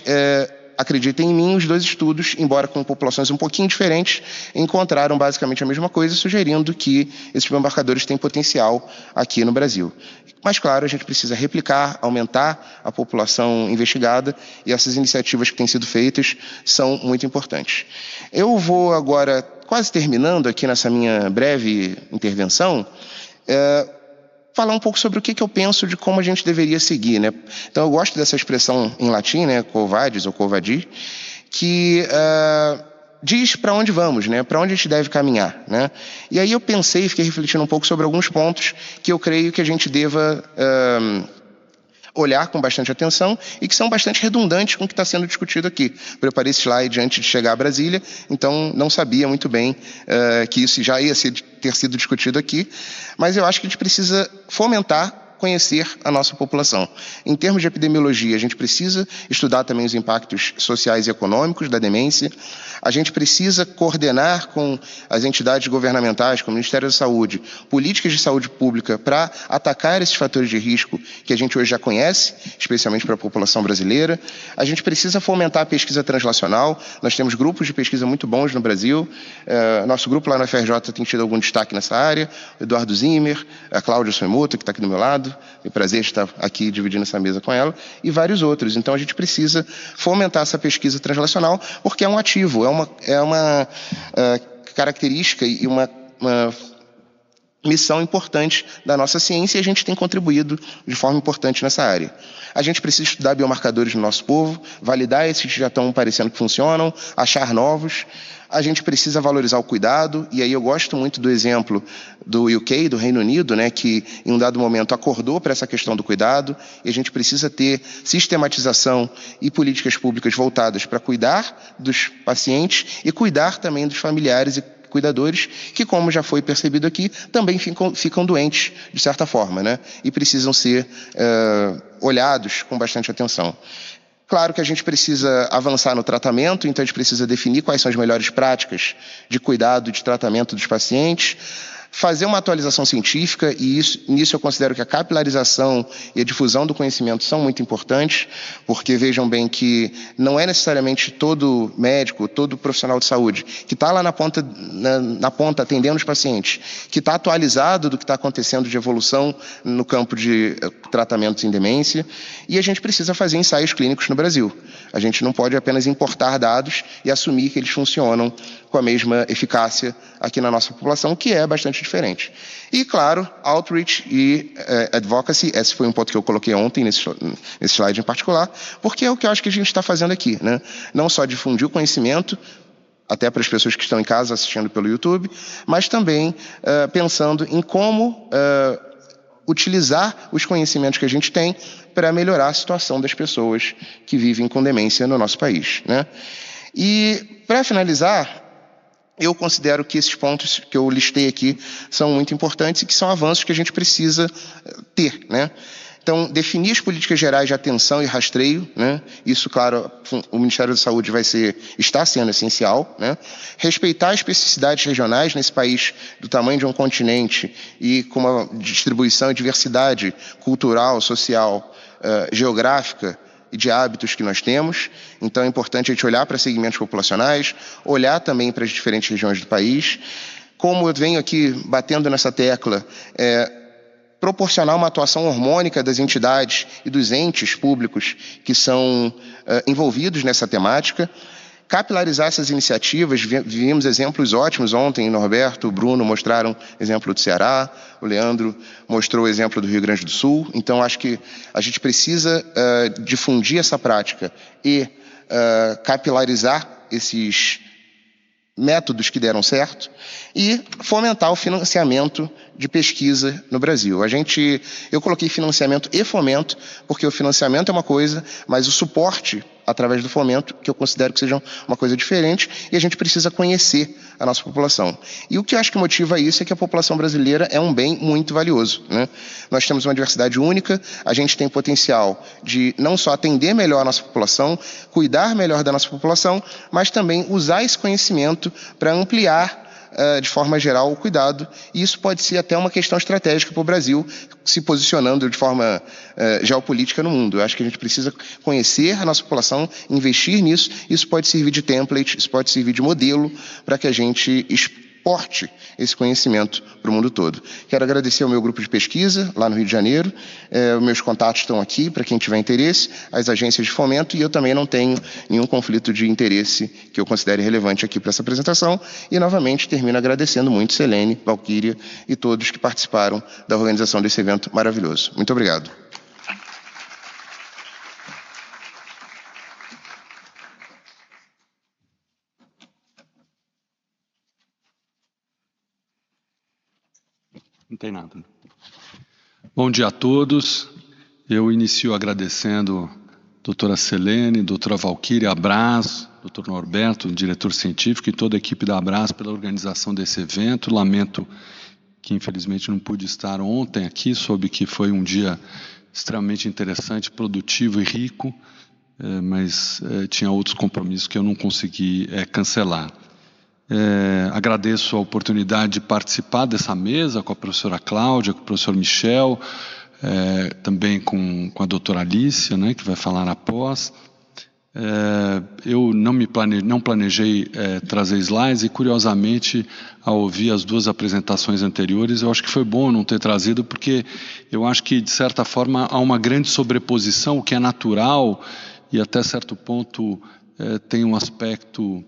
acreditem em mim, os 2 estudos, embora com populações um pouquinho diferentes, encontraram basicamente a mesma coisa, sugerindo que esses biomarcadores têm potencial aqui no Brasil. Mas, claro, a gente precisa replicar, aumentar a população investigada, e essas iniciativas que têm sido feitas são muito importantes. Eu vou agora, quase terminando aqui nessa minha breve intervenção, falar um pouco sobre o que eu penso de como a gente deveria seguir, né? Então, eu gosto dessa expressão em latim, né, quo vadis ou quo vadis, que diz para onde vamos, né, para onde a gente deve caminhar, né? E aí eu pensei e fiquei refletindo um pouco sobre alguns pontos que eu creio que a gente deva olhar com bastante atenção e que são bastante redundantes com o que está sendo discutido aqui. Preparei esse slide antes de chegar a Brasília, então não sabia muito bem que isso já ia ter sido discutido aqui, mas eu acho que a gente precisa fomentar conhecer a nossa população. Em termos de epidemiologia, a gente precisa estudar também os impactos sociais e econômicos da demência. A gente precisa coordenar com as entidades governamentais, com o Ministério da Saúde, políticas de saúde pública para atacar esses fatores de risco que a gente hoje já conhece, especialmente para a população brasileira. A gente precisa fomentar a pesquisa translacional. Nós temos grupos de pesquisa muito bons no Brasil. Nosso grupo lá na FRJ tem tido algum destaque nessa área. O Eduardo Zimmer, a Cláudia Suemoto, que está aqui do meu lado. É um prazer estar aqui dividindo essa mesa com ela, e vários outros. Então, a gente precisa fomentar essa pesquisa translacional, porque é um ativo, é uma característica e uma missão importante da nossa ciência e a gente tem contribuído de forma importante nessa área. A gente precisa estudar biomarcadores no nosso povo, validar esses que já estão parecendo que funcionam, achar novos. A gente precisa valorizar o cuidado, e aí eu gosto muito do exemplo do UK, do Reino Unido, né, que em um dado momento acordou para essa questão do cuidado, e a gente precisa ter sistematização e políticas públicas voltadas para cuidar dos pacientes e cuidar também dos familiares e cuidadores, que, como já foi percebido aqui, também ficam doentes, de certa forma, né, e precisam ser olhados com bastante atenção. Claro que a gente precisa avançar no tratamento, então a gente precisa definir quais são as melhores práticas de cuidado e de tratamento dos pacientes, fazer uma atualização científica, e nisso eu considero que a capilarização e a difusão do conhecimento são muito importantes, porque vejam bem que não é necessariamente todo médico, todo profissional de saúde que está lá na ponta atendendo os pacientes, que está atualizado do que está acontecendo de evolução no campo de tratamentos em demência, e a gente precisa fazer ensaios clínicos no Brasil. A gente não pode apenas importar dados e assumir que eles funcionam com a mesma eficácia aqui na nossa população, que é bastante diferente. E, claro, outreach e advocacy, esse foi um ponto que eu coloquei ontem nesse slide em particular, porque é o que eu acho que a gente está fazendo aqui, né? Não só difundir o conhecimento, até para as pessoas que estão em casa assistindo pelo YouTube, mas também pensando em como utilizar os conhecimentos que a gente tem para melhorar a situação das pessoas que vivem com demência no nosso país, né? E, para finalizar, eu considero que esses pontos que eu listei aqui são muito importantes e que são avanços que a gente precisa ter, né? Então, definir as políticas gerais de atenção e rastreio, né? Isso, claro, o Ministério da Saúde está sendo essencial, né? Respeitar as especificidades regionais nesse país do tamanho de um continente e com uma distribuição e diversidade cultural, social, geográfica e de hábitos que nós temos. Então é importante a gente olhar para segmentos populacionais, olhar também para as diferentes regiões do país. Como eu venho aqui batendo nessa tecla, proporcionar uma atuação harmônica das entidades e dos entes públicos que são envolvidos nessa temática, capilarizar essas iniciativas. Vimos exemplos ótimos ontem, Norberto, o Bruno mostraram exemplo do Ceará, o Leandro mostrou o exemplo do Rio Grande do Sul. Então, acho que a gente precisa difundir essa prática e capilarizar esses métodos que deram certo e fomentar o financiamento de pesquisa no Brasil. Eu coloquei financiamento e fomento, porque o financiamento é uma coisa, mas o suporte através do fomento, que eu considero que seja uma coisa diferente, e a gente precisa conhecer a nossa população. E o que eu acho que motiva isso é que a população brasileira é um bem muito valioso, né? Nós temos uma diversidade única, a gente tem potencial de não só atender melhor a nossa população, cuidar melhor da nossa população, mas também usar esse conhecimento para ampliar de forma geral o cuidado, e isso pode ser até uma questão estratégica para o Brasil, se posicionando de forma geopolítica no mundo. Eu acho que a gente precisa conhecer a nossa população, investir nisso. Isso pode servir de template, isso pode servir de modelo para que a gente exporte esse conhecimento para o mundo todo. Quero agradecer ao meu grupo de pesquisa lá no Rio de Janeiro, os meus contatos estão aqui para quem tiver interesse, as agências de fomento, e eu também não tenho nenhum conflito de interesse que eu considere relevante aqui para essa apresentação, e novamente termino agradecendo muito Selene, Valquíria e todos que participaram da organização desse evento maravilhoso. Muito obrigado. Não tem nada. Bom dia a todos. Eu inicio agradecendo a doutora Selene, doutora Valquíria, Abras, doutor Norberto, diretor científico, e toda a equipe da Abras pela organização desse evento. Lamento que infelizmente não pude estar ontem aqui, soube que foi um dia extremamente interessante, produtivo e rico, mas tinha outros compromissos que eu não consegui cancelar. Agradeço a oportunidade de participar dessa mesa com a professora Cláudia, com o professor Michel, também com a doutora Alicia, né, que vai falar após. Eu não planejei trazer slides e, curiosamente, ao ouvir as duas apresentações anteriores, eu acho que foi bom não ter trazido, porque eu acho que, de certa forma, há uma grande sobreposição, o que é natural e, até certo ponto, tem um aspecto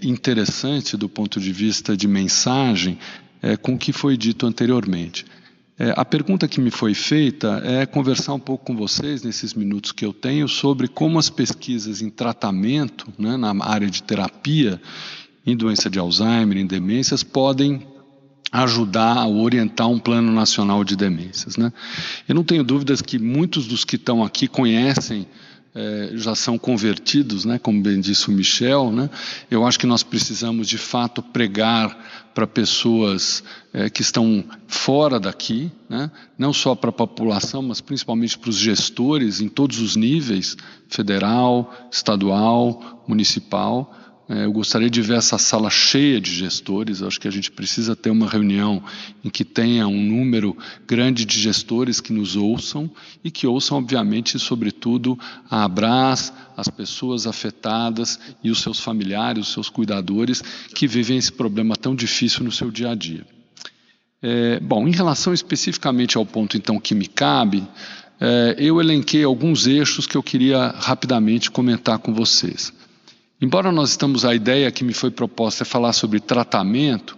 interessante do ponto de vista de mensagem, com o que foi dito anteriormente. A pergunta que me foi feita é conversar um pouco com vocês, nesses minutos que eu tenho, sobre como as pesquisas em tratamento, né, na área de terapia, em doença de Alzheimer, em demências, podem ajudar a orientar um plano nacional de demências, né? Eu não tenho dúvidas que muitos dos que estão aqui conhecem, já são convertidos, né, como bem disse o Michel, né? Eu acho que nós precisamos de fato pregar para pessoas que estão fora daqui, né? Não só para a população, mas principalmente para os gestores em todos os níveis, federal, estadual, municipal. Eu gostaria de ver essa sala cheia de gestores. Acho que a gente precisa ter uma reunião em que tenha um número grande de gestores que nos ouçam e que ouçam, obviamente, sobretudo, a Abras, as pessoas afetadas e os seus familiares, os seus cuidadores que vivem esse problema tão difícil no seu dia a dia. Bom, em relação especificamente ao ponto, então, que me cabe, eu elenquei alguns eixos que eu queria rapidamente comentar com vocês. Embora nós estamos, a ideia que me foi proposta é falar sobre tratamento,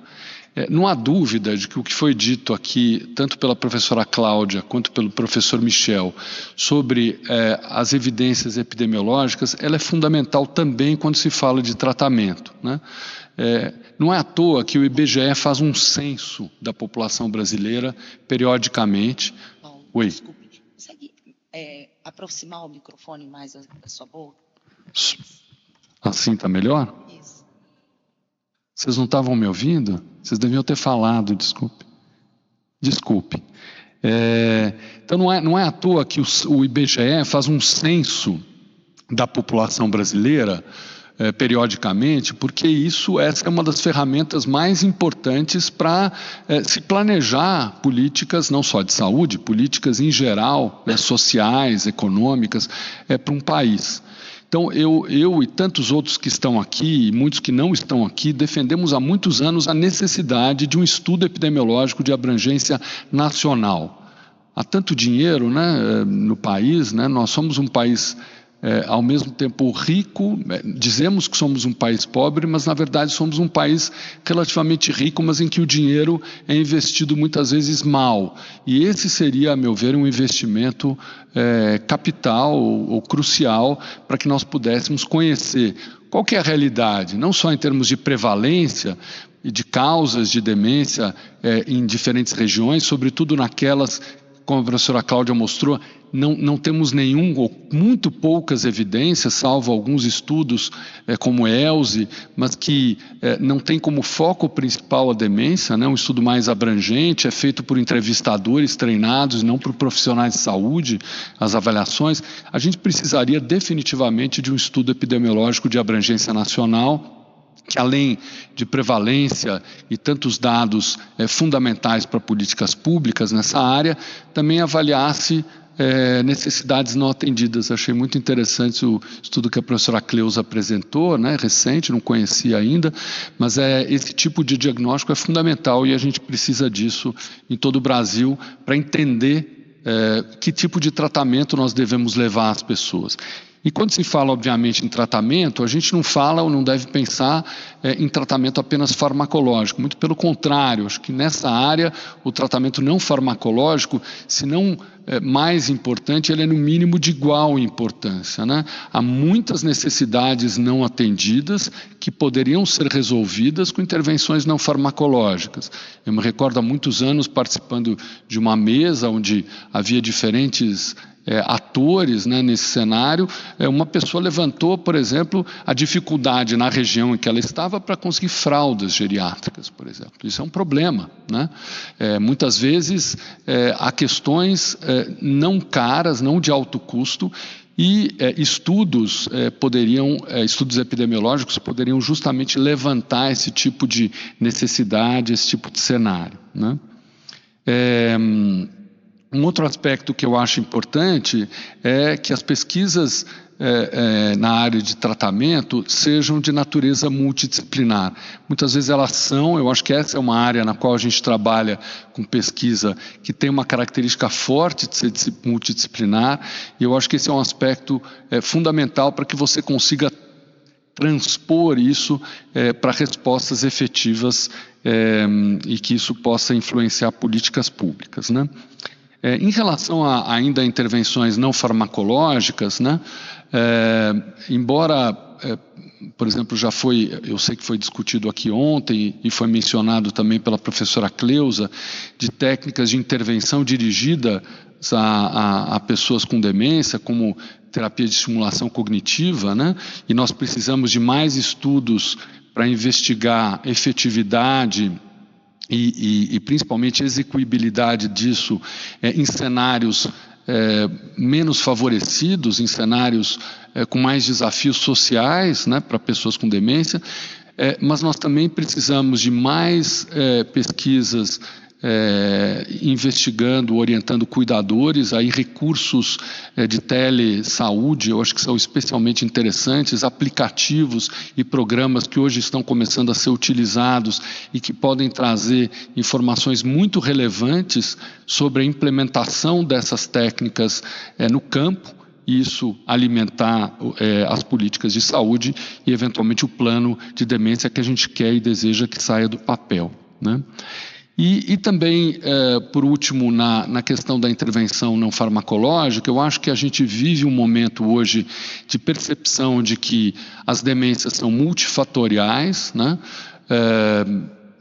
não há dúvida de que o que foi dito aqui, tanto pela professora Cláudia quanto pelo professor Michel, sobre as evidências epidemiológicas, ela é fundamental também quando se fala de tratamento, né? Não é à toa que o IBGE faz um censo da população brasileira periodicamente. Paulo, Oi. desculpe, consegue aproximar o microfone mais da sua boca? Assim está melhor? Isso. Vocês não estavam me ouvindo? Vocês deviam ter falado, desculpe. Desculpe. Então não é à toa que o IBGE faz um censo da população brasileira periodicamente, porque essa é uma das ferramentas mais importantes para se planejar políticas, não só de saúde, políticas em geral, né, sociais, econômicas, para um país. Então, eu e tantos outros que estão aqui, e muitos que não estão aqui, defendemos há muitos anos a necessidade de um estudo epidemiológico de abrangência nacional. Há tanto dinheiro, né, no país, né, nós somos um país, ao mesmo tempo rico, dizemos que somos um país pobre, mas na verdade somos um país relativamente rico, mas em que o dinheiro é investido muitas vezes mal. E esse seria, a meu ver, um investimento capital ou crucial para que nós pudéssemos conhecer qual que é a realidade, não só em termos de prevalência e de causas de demência em diferentes regiões, sobretudo naquelas, como a professora Cláudia mostrou, não temos nenhum ou muito poucas evidências, salvo alguns estudos como ELSE, mas que não tem como foco principal a demência, né? Um estudo mais abrangente, é feito por entrevistadores treinados, não por profissionais de saúde, as avaliações. A gente precisaria definitivamente de um estudo epidemiológico de abrangência nacional, que além de prevalência e tantos dados fundamentais para políticas públicas nessa área, também avaliasse necessidades não atendidas. Achei muito interessante o estudo que a professora Cleusa apresentou, né, recente, não conhecia ainda, mas esse tipo de diagnóstico é fundamental e a gente precisa disso em todo o Brasil para entender que tipo de tratamento nós devemos levar às pessoas. E quando se fala, obviamente, em tratamento, a gente não fala ou não deve pensar em tratamento apenas farmacológico. Muito pelo contrário, acho que nessa área o tratamento não farmacológico, se não mais importante, ele é no mínimo de igual importância, né? Há muitas necessidades não atendidas que poderiam ser resolvidas com intervenções não farmacológicas. Eu me recordo há muitos anos participando de uma mesa onde havia diferentes atores, né, nesse cenário. Uma pessoa levantou, por exemplo, a dificuldade na região em que ela estava para conseguir fraldas geriátricas, por exemplo. Isso é um problema, né? Muitas vezes há questões não caras, não de alto custo, e estudos epidemiológicos poderiam justamente levantar esse tipo de necessidade, esse tipo de cenário, né? Um outro aspecto que eu acho importante é que as pesquisas na área de tratamento sejam de natureza multidisciplinar. Muitas vezes elas são, eu acho que essa é uma área na qual a gente trabalha com pesquisa que tem uma característica forte de ser multidisciplinar, e eu acho que esse é um aspecto fundamental para que você consiga transpor isso para respostas efetivas e que isso possa influenciar políticas públicas, né? Em relação ainda a intervenções não farmacológicas, né? Embora, por exemplo, eu sei que foi discutido aqui ontem e foi mencionado também pela professora Cleusa, de técnicas de intervenção dirigida a pessoas com demência, como terapia de estimulação cognitiva, né? E nós precisamos de mais estudos para investigar efetividade e principalmente execuibilidade disso em cenários menos favorecidos, em cenários com mais desafios sociais, né, para pessoas com demência, mas nós também precisamos de mais pesquisas investigando, orientando cuidadores, aí recursos de telesaúde, eu acho que são especialmente interessantes, aplicativos e programas que hoje estão começando a ser utilizados e que podem trazer informações muito relevantes sobre a implementação dessas técnicas no campo, e isso alimentar as políticas de saúde e eventualmente o plano de demência que a gente quer e deseja que saia do papel, né? E também, por último, na questão da intervenção não farmacológica, eu acho que a gente vive um momento hoje de percepção de que as demências são multifatoriais, né?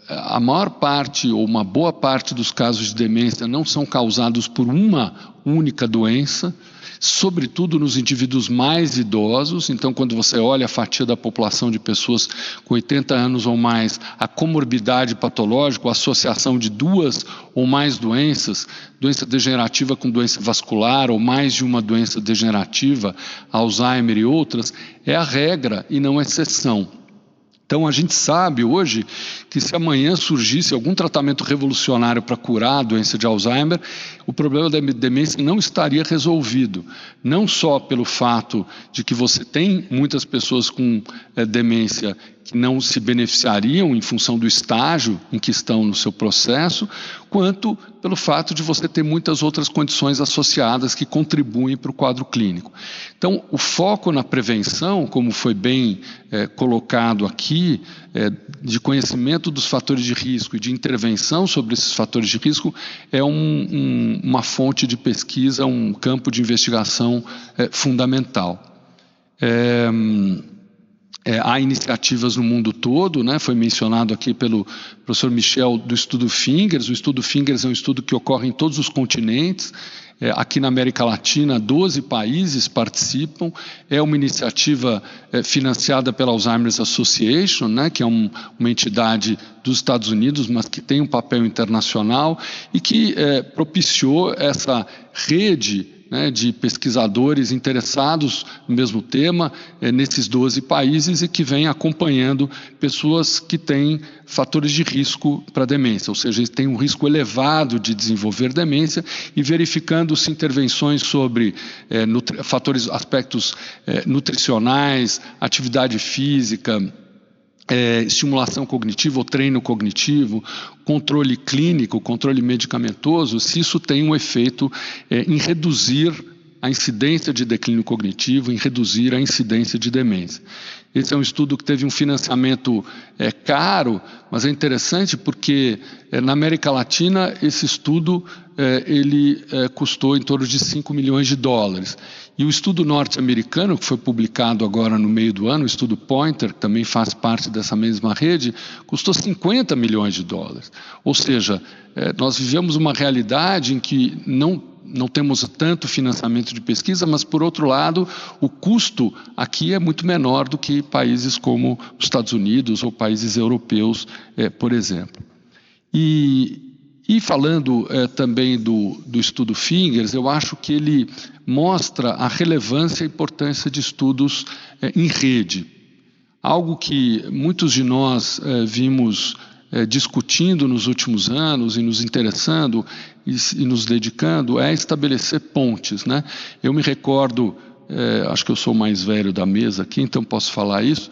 A maior parte ou uma boa parte dos casos de demência não são causados por uma única doença, sobretudo nos indivíduos mais idosos. Então, quando você olha a fatia da população de pessoas com 80 anos ou mais, a comorbidade patológica, a associação de duas ou mais doenças, doença degenerativa com doença vascular ou mais de uma doença degenerativa, Alzheimer e outras, é a regra e não a exceção. Então, a gente sabe hoje que se amanhã surgisse algum tratamento revolucionário para curar a doença de Alzheimer, o problema da demência não estaria resolvido. Não só pelo fato de que você tem muitas pessoas com demência que não se beneficiariam em função do estágio em que estão no seu processo, quanto pelo fato de você ter muitas outras condições associadas que contribuem para o quadro clínico. Então, o foco na prevenção, como foi bem colocado aqui, de conhecimento dos fatores de risco e de intervenção sobre esses fatores de risco, é uma fonte de pesquisa, um campo de investigação fundamental. Há iniciativas no mundo todo, né? Foi mencionado aqui pelo professor Michel do estudo Fingers. O estudo Fingers é um estudo que ocorre em todos os continentes. Aqui na América Latina, 12 países participam. É uma iniciativa financiada pela Alzheimer's Association, né? Que é uma entidade dos Estados Unidos, mas que tem um papel internacional e que propiciou essa rede, né, de pesquisadores interessados no mesmo tema, nesses 12 países e que vem acompanhando pessoas que têm fatores de risco para demência, ou seja, eles têm um risco elevado de desenvolver demência e verificando se intervenções sobre aspectos nutricionais, atividade física, estimulação cognitiva ou treino cognitivo, controle clínico, controle medicamentoso, se isso tem um efeito em reduzir a incidência de declínio cognitivo, em reduzir a incidência de demência. Esse é um estudo que teve um financiamento caro, mas é interessante porque na América Latina esse estudo ele custou em torno de 5 milhões de dólares. E o estudo norte-americano, que foi publicado agora no meio do ano, o estudo Pointer, que também faz parte dessa mesma rede, custou 50 milhões de dólares. Ou seja, nós vivemos uma realidade em que não temos tanto financiamento de pesquisa, mas, por outro lado, o custo aqui é muito menor do que países como os Estados Unidos ou países europeus, por exemplo. E falando também do estudo Fingers, eu acho que ele mostra a relevância e a importância de estudos em rede. Algo que muitos de nós vimos discutindo nos últimos anos e nos interessando e nos dedicando é estabelecer pontes, né? Eu me recordo, acho que eu sou o mais velho da mesa aqui, então posso falar isso,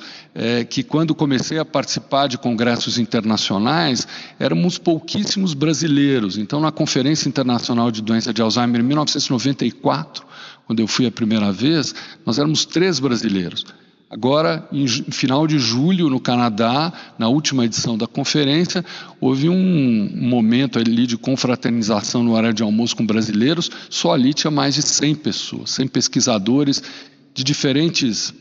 que quando comecei a participar de congressos internacionais, éramos pouquíssimos brasileiros. Então, na Conferência Internacional de Doença de Alzheimer, em 1994, quando eu fui a primeira vez, nós éramos 3 brasileiros. Agora, em final de julho, no Canadá, na última edição da conferência, houve um momento ali de confraternização no horário de almoço com brasileiros. Só ali tinha mais de 100 pessoas, 100 pesquisadores de diferentes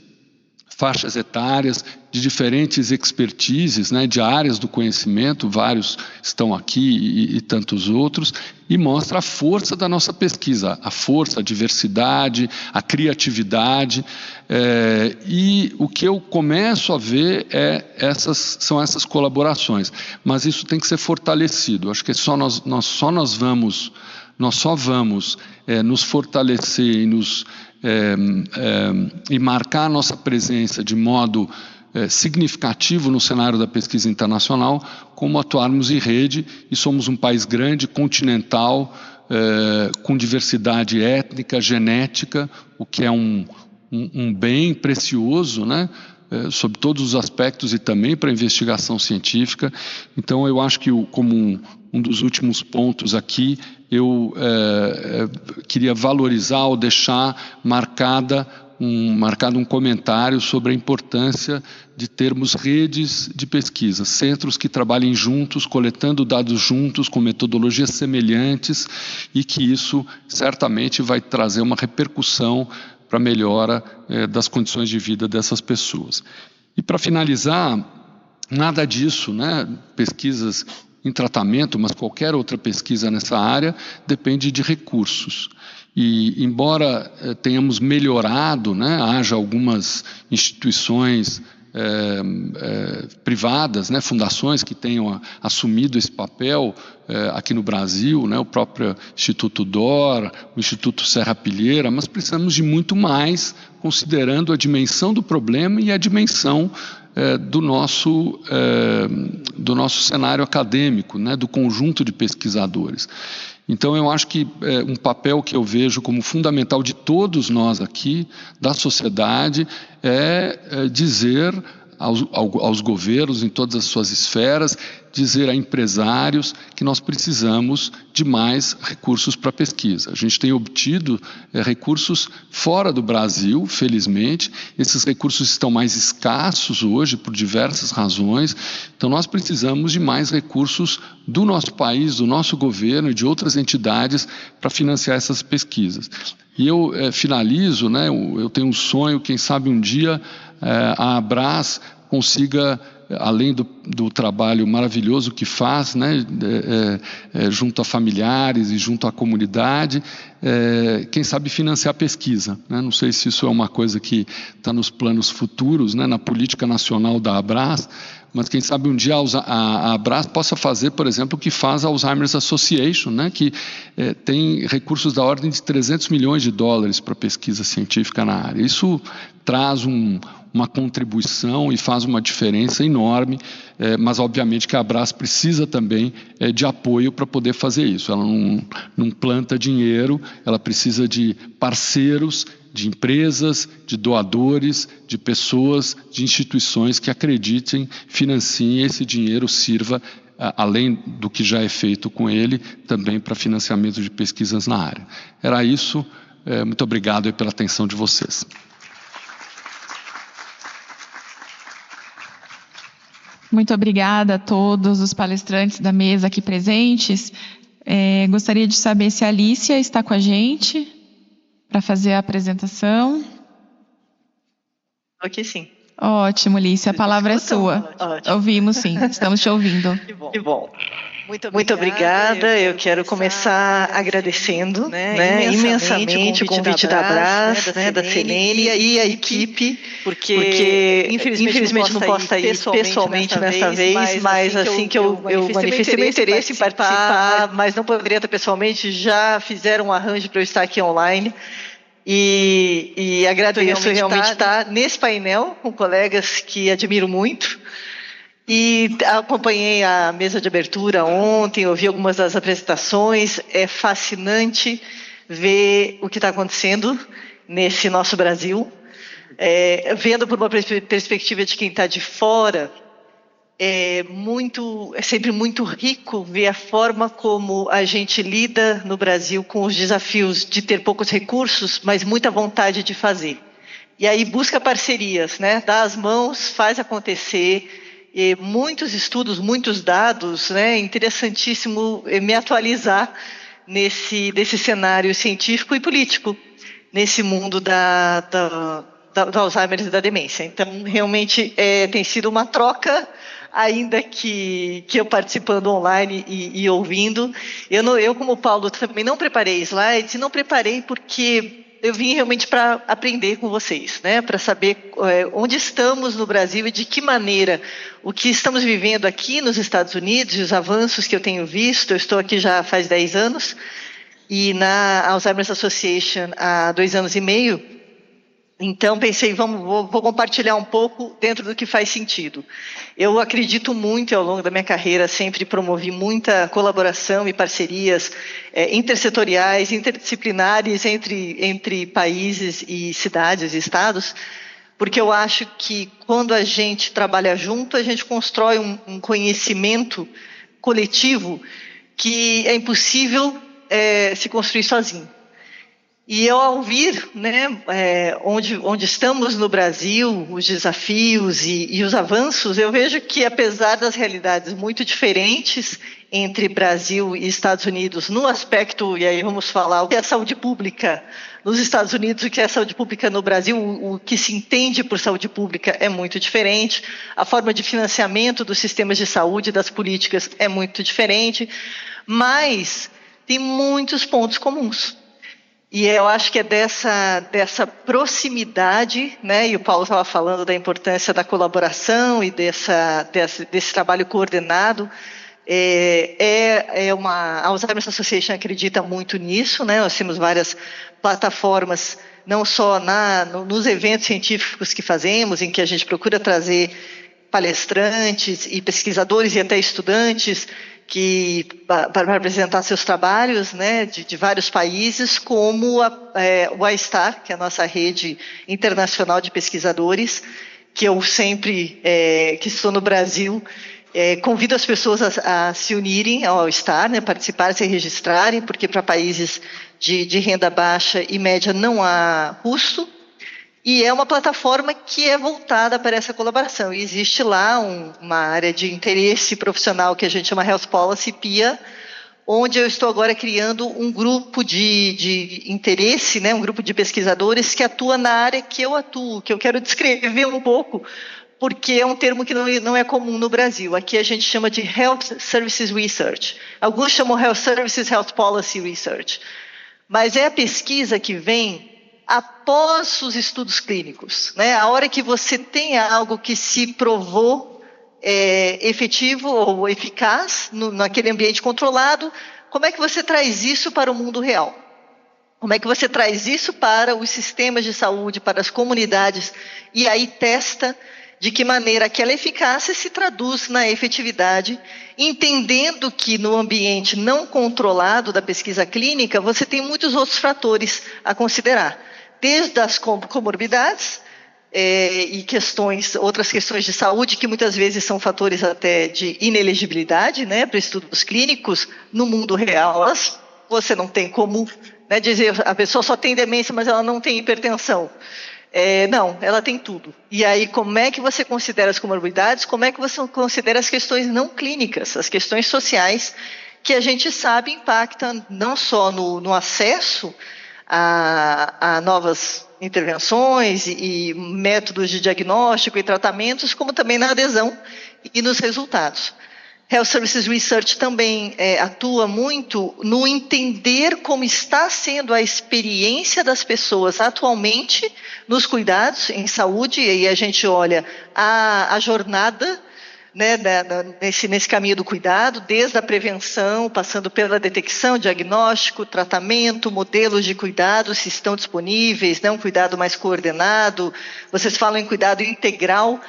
faixas etárias, de diferentes expertises, né, de áreas do conhecimento, vários estão aqui e tantos outros, e mostra a força da nossa pesquisa, a força, a diversidade, a criatividade, e o que eu começo a ver são essas colaborações, mas isso tem que ser fortalecido. Acho que nós só vamos nos fortalecer e marcar a nossa presença de modo significativo no cenário da pesquisa internacional, como atuarmos em rede, e somos um país grande, continental, com diversidade étnica, genética, o que é um bem precioso, né? Sob todos os aspectos e também para a investigação científica. Então, eu acho que, como um dos últimos pontos aqui, eu queria valorizar ou deixar marcado um comentário sobre a importância de termos redes de pesquisa, centros que trabalhem juntos, coletando dados juntos, com metodologias semelhantes, e que isso certamente vai trazer uma repercussão para a melhora das condições de vida dessas pessoas. E para finalizar, nada disso, né, pesquisas em tratamento, mas qualquer outra pesquisa nessa área, depende de recursos. E, embora tenhamos melhorado, né, haja algumas instituições privadas, né, fundações que tenham assumido esse papel aqui no Brasil, né, o próprio Instituto DOR, o Instituto Serra Pilheira, mas precisamos de muito mais, considerando a dimensão do problema e a dimensão do nosso cenário acadêmico, né, do conjunto de pesquisadores. Então, eu acho que um papel que eu vejo como fundamental de todos nós aqui, da sociedade, é dizer aos governos em todas as suas esferas, dizer a empresários que nós precisamos de mais recursos para pesquisa. A gente tem obtido recursos fora do Brasil, felizmente. Esses recursos estão mais escassos hoje por diversas razões. Então, nós precisamos de mais recursos do nosso país, do nosso governo e de outras entidades para financiar essas pesquisas. E eu finalizo, né, eu tenho um sonho, quem sabe um dia a Abras consiga, além do trabalho maravilhoso que faz, né, junto a familiares e junto à comunidade, quem sabe financiar a pesquisa, né? Não sei se isso é uma coisa que está nos planos futuros, né, na política nacional da Abras, mas quem sabe um dia a Abras possa fazer, por exemplo, o que faz a Alzheimer's Association, né, que tem recursos da ordem de 300 milhões de dólares para pesquisa científica na área. Isso traz uma contribuição e faz uma diferença enorme, mas obviamente que a Abras precisa também de apoio para poder fazer isso. Ela não planta dinheiro, ela precisa de parceiros, de empresas, de doadores, de pessoas, de instituições que acreditem, financiem, e esse dinheiro sirva, além do que já é feito com ele, também para financiamento de pesquisas na área. Era isso. Muito obrigado pela atenção de vocês. Muito obrigada a todos os palestrantes da mesa aqui presentes. Gostaria de saber se a Alicia está com a gente para fazer a apresentação. Aqui sim. Ótimo, Alicia, a palavra é sua. Ótimo. Ouvimos sim, estamos te ouvindo. Que bom. Muito obrigada. Eu quero começar agradecendo, né, imensamente o convite da Abras, né, da Selene e a equipe, porque infelizmente não posso estar aí pessoalmente nessa vez, mas assim que eu manifestei meu interesse em participar, mas não poderia estar pessoalmente, já fizeram um arranjo para eu estar aqui online. E agradeço realmente estar nesse painel com colegas que admiro muito. E acompanhei a mesa de abertura ontem, ouvi algumas das apresentações. É fascinante ver o que está acontecendo nesse nosso Brasil. Vendo por uma perspectiva de quem está de fora, é sempre muito rico ver a forma como a gente lida no Brasil com os desafios de ter poucos recursos, mas muita vontade de fazer. e aí busca parcerias, né? Dá as mãos, faz acontecer, e muitos estudos, muitos dados, né? Interessantíssimo me atualizar desse cenário científico e político, nesse mundo do Alzheimer e da demência. Então, realmente, tem sido uma troca, ainda que eu participando online e ouvindo. Eu, como o Paulo, também não preparei slides, e não preparei porque eu vim realmente para aprender com vocês, né? Para saber onde estamos no Brasil e de que maneira o que estamos vivendo aqui nos Estados Unidos, e os avanços que eu tenho visto. Eu estou aqui já faz 10 anos, e na Alzheimer's Association há 2 anos e meio. Então, pensei, vou compartilhar um pouco dentro do que faz sentido. Eu acredito muito, e ao longo da minha carreira, sempre promovi muita colaboração e parcerias intersetoriais, interdisciplinares entre países e cidades e estados, porque eu acho que quando a gente trabalha junto, a gente constrói um conhecimento coletivo que é impossível se construir sozinho. E eu, ao ouvir, né, onde estamos no Brasil, os desafios e os avanços, eu vejo que, apesar das realidades muito diferentes entre Brasil e Estados Unidos, no aspecto, e aí vamos falar o que é saúde pública nos Estados Unidos, o que é saúde pública no Brasil, o que se entende por saúde pública é muito diferente, a forma de financiamento dos sistemas de saúde, das políticas, é muito diferente, mas tem muitos pontos comuns. E eu acho que é dessa proximidade, né? E o Paulo estava falando da importância da colaboração e desse trabalho coordenado. A Alzheimer's Association acredita muito nisso, né? Nós temos várias plataformas, não só nos eventos científicos que fazemos, em que a gente procura trazer palestrantes e pesquisadores e até estudantes para apresentar seus trabalhos, né, de vários países, como o iStar, que é a nossa rede internacional de pesquisadores, que eu sempre, que estou no Brasil, convido as pessoas a se unirem ao iStar, né, participar, se registrarem, porque para países de renda baixa e média não há custo. E é uma plataforma que é voltada para essa colaboração. E existe lá uma área de interesse profissional que a gente chama Health Policy, PIA, onde eu estou agora criando um grupo de interesse, né, um grupo de pesquisadores que atua na área que eu atuo, que eu quero descrever um pouco, porque é um termo que não é comum no Brasil. Aqui a gente chama de Health Services Research. Alguns chamam Health Services Health Policy Research. Mas é a pesquisa que vem após os estudos clínicos, né? A hora que você tem algo que se provou efetivo ou eficaz naquele ambiente controlado, como é que você traz isso para o mundo real? Como é que você traz isso para os sistemas de saúde, para as comunidades, e aí testa de que maneira aquela eficácia se traduz na efetividade, entendendo que no ambiente não controlado da pesquisa clínica, você tem muitos outros fatores a considerar, desde as comorbidades e outras questões de saúde, que muitas vezes são fatores até de inelegibilidade, né, para estudos clínicos no mundo real. Você não tem como, né, dizer a pessoa só tem demência, mas ela não tem hipertensão. Não, ela tem tudo. E aí, como é que você considera as comorbidades? Como é que você considera as questões não clínicas, as questões sociais, que a gente sabe impactam não só no acesso a novas intervenções e métodos de diagnóstico e tratamentos, como também na adesão e nos resultados. Health Services Research também atua muito no entender como está sendo a experiência das pessoas atualmente nos cuidados em saúde, e aí a gente olha a jornada, né, nesse caminho do cuidado, desde a prevenção, passando pela detecção, diagnóstico, tratamento, modelos de cuidado, se estão disponíveis, né, um cuidado mais coordenado. Vocês falam em cuidado integral.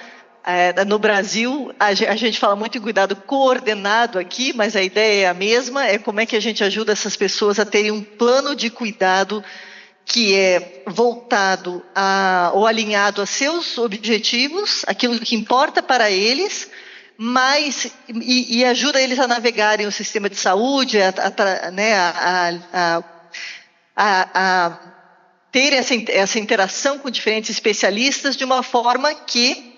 No Brasil, a gente fala muito em cuidado coordenado aqui, mas a ideia é a mesma, é como é que a gente ajuda essas pessoas a terem um plano de cuidado que é voltado ou alinhado a seus objetivos, aquilo que importa para eles, e ajuda eles a navegarem o sistema ter essa interação com diferentes especialistas de uma forma que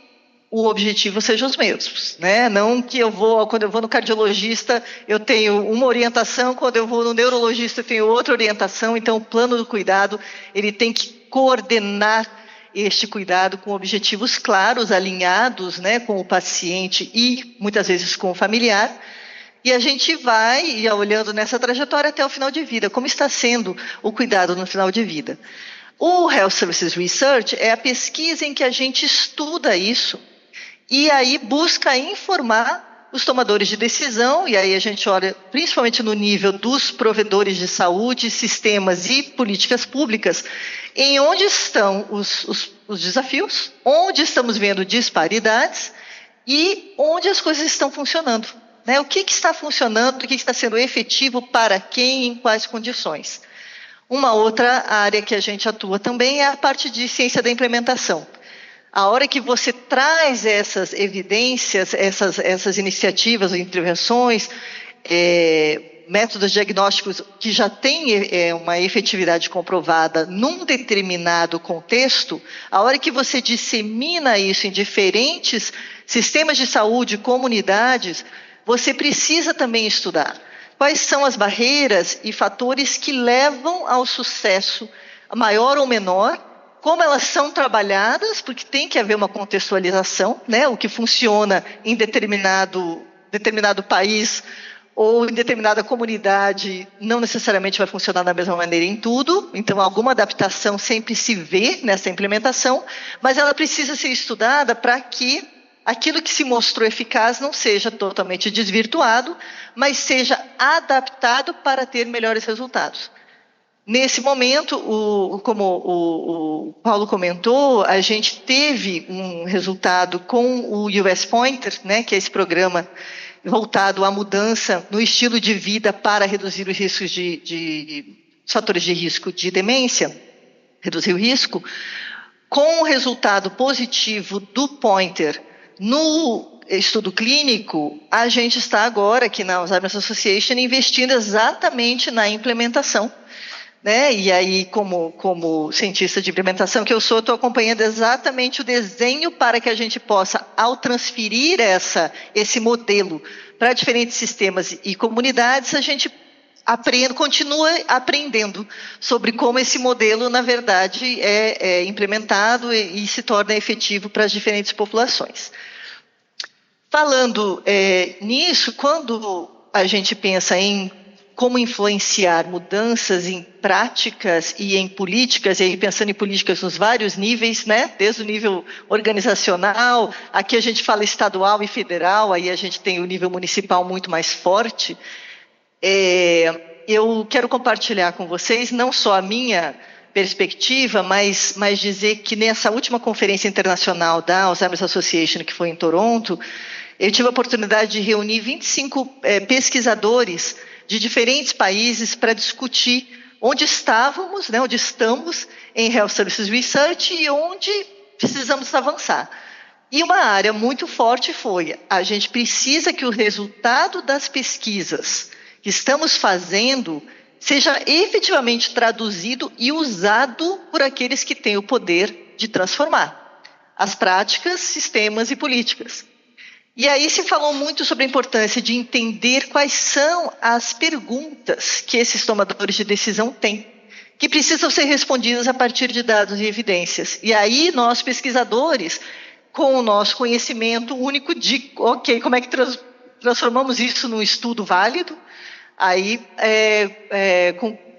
o objetivo seja os mesmos, né? Não que quando eu vou no cardiologista, eu tenho uma orientação, quando eu vou no neurologista, eu tenho outra orientação. Então, o plano do cuidado, ele tem que coordenar este cuidado com objetivos claros, alinhados, né, com o paciente e, muitas vezes, com o familiar. E a gente vai olhando nessa trajetória até o final de vida, como está sendo o cuidado no final de vida. O Health Services Research é a pesquisa em que a gente estuda isso e aí busca informar os tomadores de decisão, e aí a gente olha principalmente no nível dos provedores de saúde, sistemas e políticas públicas, em onde estão os desafios, onde estamos vendo disparidades e onde as coisas estão funcionando. Né? O que está funcionando, o que está sendo efetivo para quem, em quais condições. Uma outra área que a gente atua também é a parte de ciência da implementação. A hora que você traz essas evidências, essas iniciativas, intervenções, métodos diagnósticos que já têm uma efetividade comprovada num determinado contexto, a hora que você dissemina isso em diferentes sistemas de saúde, comunidades, você precisa também estudar quais são as barreiras e fatores que levam ao sucesso, maior ou menor, como elas são trabalhadas, porque tem que haver uma contextualização, né? O que funciona em determinado país ou em determinada comunidade não necessariamente vai funcionar da mesma maneira em tudo, então alguma adaptação sempre se vê nessa implementação, mas ela precisa ser estudada para que aquilo que se mostrou eficaz não seja totalmente desvirtuado, mas seja adaptado para ter melhores resultados. Nesse momento, como o Paulo comentou, a gente teve um resultado com o US Pointer, né, que é esse programa voltado à mudança no estilo de vida para reduzir os riscos os fatores de risco de demência, reduzir o risco, com o resultado positivo do Pointer no estudo clínico, a gente está agora aqui na Alzheimer's Association investindo exatamente na implementação. Né? E aí, como cientista de implementação que eu sou, estou acompanhando exatamente o desenho para que a gente possa, ao transferir esse modelo para diferentes sistemas e comunidades, a gente continua aprendendo sobre como esse modelo, na verdade, é implementado e se torna efetivo para as diferentes populações. Falando nisso, quando a gente pensa em como influenciar mudanças em práticas e em políticas, e aí pensando em políticas nos vários níveis, né? Desde o nível organizacional, aqui a gente fala estadual e federal, aí a gente tem o nível municipal muito mais forte. Eu quero compartilhar com vocês não só a minha perspectiva, mas dizer que nessa última conferência internacional da Alzheimer's Association, que foi em Toronto, eu tive a oportunidade de reunir 25 pesquisadores de diferentes países para discutir onde estávamos, né, onde estamos em Health Services Research e onde precisamos avançar. E uma área muito forte foi, a gente precisa que o resultado das pesquisas que estamos fazendo seja efetivamente traduzido e usado por aqueles que têm o poder de transformar as práticas, sistemas e políticas. E aí se falou muito sobre a importância de entender quais são as perguntas que esses tomadores de decisão têm, que precisam ser respondidas a partir de dados e evidências. E aí nós, pesquisadores, com o nosso conhecimento único de, ok, como é que transformamos isso num estudo válido? Aí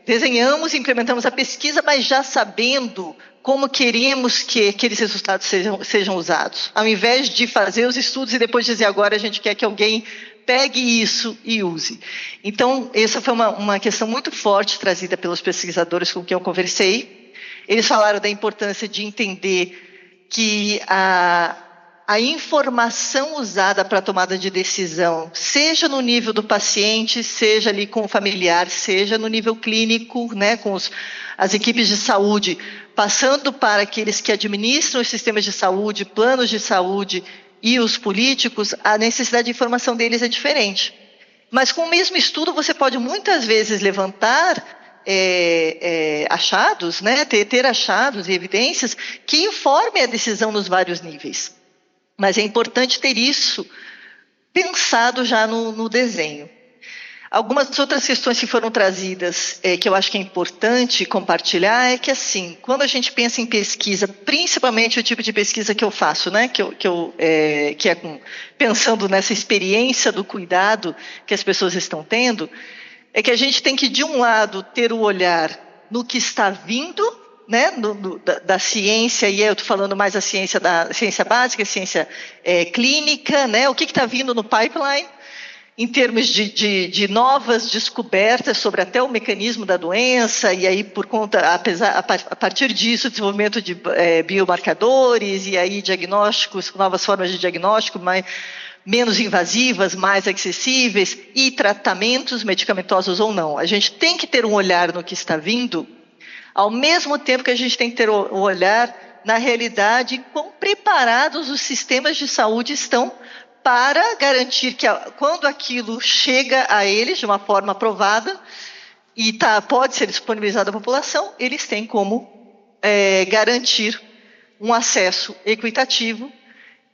desenhamos, implementamos a pesquisa, mas já sabendo como queríamos que aqueles resultados sejam usados. Ao invés de fazer os estudos e depois dizer agora a gente quer que alguém pegue isso e use. Então, essa foi uma questão muito forte trazida pelos pesquisadores com quem eu conversei. Eles falaram da importância de entender que a informação usada para a tomada de decisão, seja no nível do paciente, seja ali com o familiar, seja no nível clínico, né, com as equipes de saúde, passando para aqueles que administram os sistemas de saúde, planos de saúde e os políticos, a necessidade de informação deles é diferente. Mas com o mesmo estudo você pode muitas vezes levantar achados, né, ter achados e evidências que informem a decisão nos vários níveis. Mas é importante ter isso pensado já no desenho. Algumas outras questões que foram trazidas, que eu acho que é importante compartilhar, é que, assim, quando a gente pensa em pesquisa, principalmente o tipo de pesquisa que eu faço, né, pensando nessa experiência do cuidado que as pessoas estão tendo, é que a gente tem que, de um lado, ter o olhar no que está vindo, né, da ciência, e eu estou falando mais da ciência básica, ciência clínica, né, o que está vindo no pipeline, em termos de novas descobertas sobre até o mecanismo da doença, e aí a partir disso, o desenvolvimento de biomarcadores, e aí diagnósticos, novas formas de diagnóstico, menos invasivas, mais acessíveis, e tratamentos medicamentosos ou não. A gente tem que ter um olhar no que está vindo, ao mesmo tempo que a gente tem que ter um olhar na realidade, quão preparados os sistemas de saúde estão para garantir que quando aquilo chega a eles de uma forma aprovada e pode ser disponibilizado à população, eles têm como garantir um acesso equitativo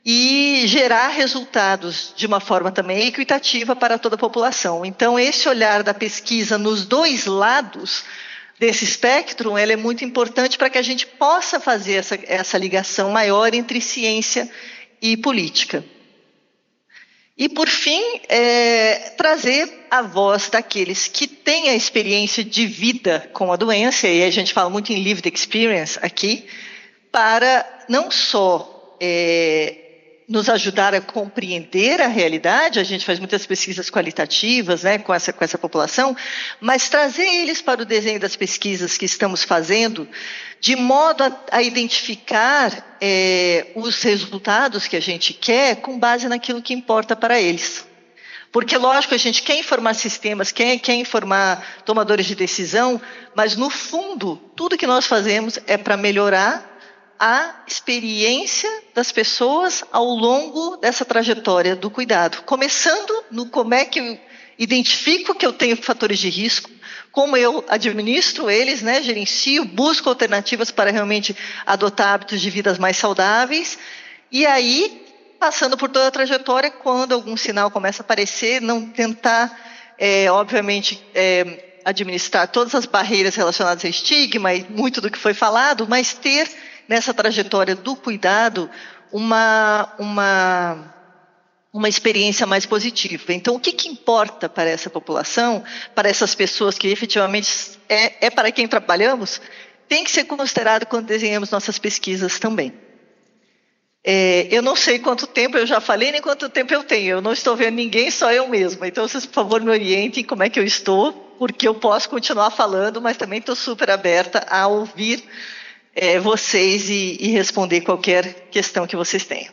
e gerar resultados de uma forma também equitativa para toda a população. Então, esse olhar da pesquisa nos dois lados desse espectro, ela é muito importante para que a gente possa fazer essa ligação maior entre ciência e política. E, por fim, trazer a voz daqueles que têm a experiência de vida com a doença, e a gente fala muito em lived experience aqui, para não só nos ajudar a compreender a realidade, a gente faz muitas pesquisas qualitativas, né, com essa população, mas trazer eles para o desenho das pesquisas que estamos fazendo, de modo a identificar os resultados que a gente quer com base naquilo que importa para eles. Porque, lógico, a gente quer informar sistemas, quer informar tomadores de decisão, mas, no fundo, tudo que nós fazemos é para melhorar a experiência das pessoas ao longo dessa trajetória do cuidado. Começando no como é que eu identifico que eu tenho fatores de risco, como eu administro eles, né, gerencio, busco alternativas para realmente adotar hábitos de vida mais saudáveis, e aí, passando por toda a trajetória, quando algum sinal começa a aparecer, não tentar, obviamente, administrar todas as barreiras relacionadas a estigma e muito do que foi falado, mas ter nessa trajetória do cuidado uma experiência mais positiva. Então, o que importa para essa população, para essas pessoas que efetivamente é para quem trabalhamos, tem que ser considerado quando desenhamos nossas pesquisas também. Eu não sei quanto tempo eu já falei, nem quanto tempo eu tenho. Eu não estou vendo ninguém, só eu mesma. Então, vocês, por favor, me orientem como é que eu estou, porque eu posso continuar falando, mas também estou super aberta a ouvir vocês e responder qualquer questão que vocês tenham.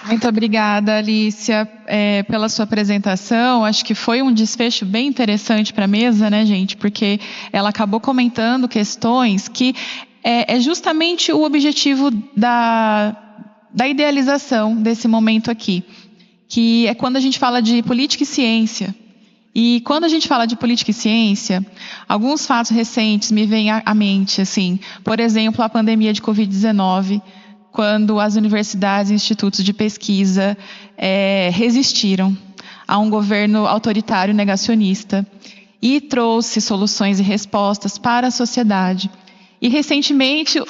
Muito obrigada, Alicia, pela sua apresentação. Acho que foi um desfecho bem interessante para a mesa, né, gente? Porque ela acabou comentando questões que é justamente o objetivo da idealização desse momento aqui, que é quando a gente fala de política e ciência. E quando a gente fala de política e ciência, alguns fatos recentes me vêm à mente, assim, por exemplo, a pandemia de Covid-19, quando as universidades e institutos de pesquisa resistiram a um governo autoritário negacionista e trouxe soluções e respostas para a sociedade. E recentemente,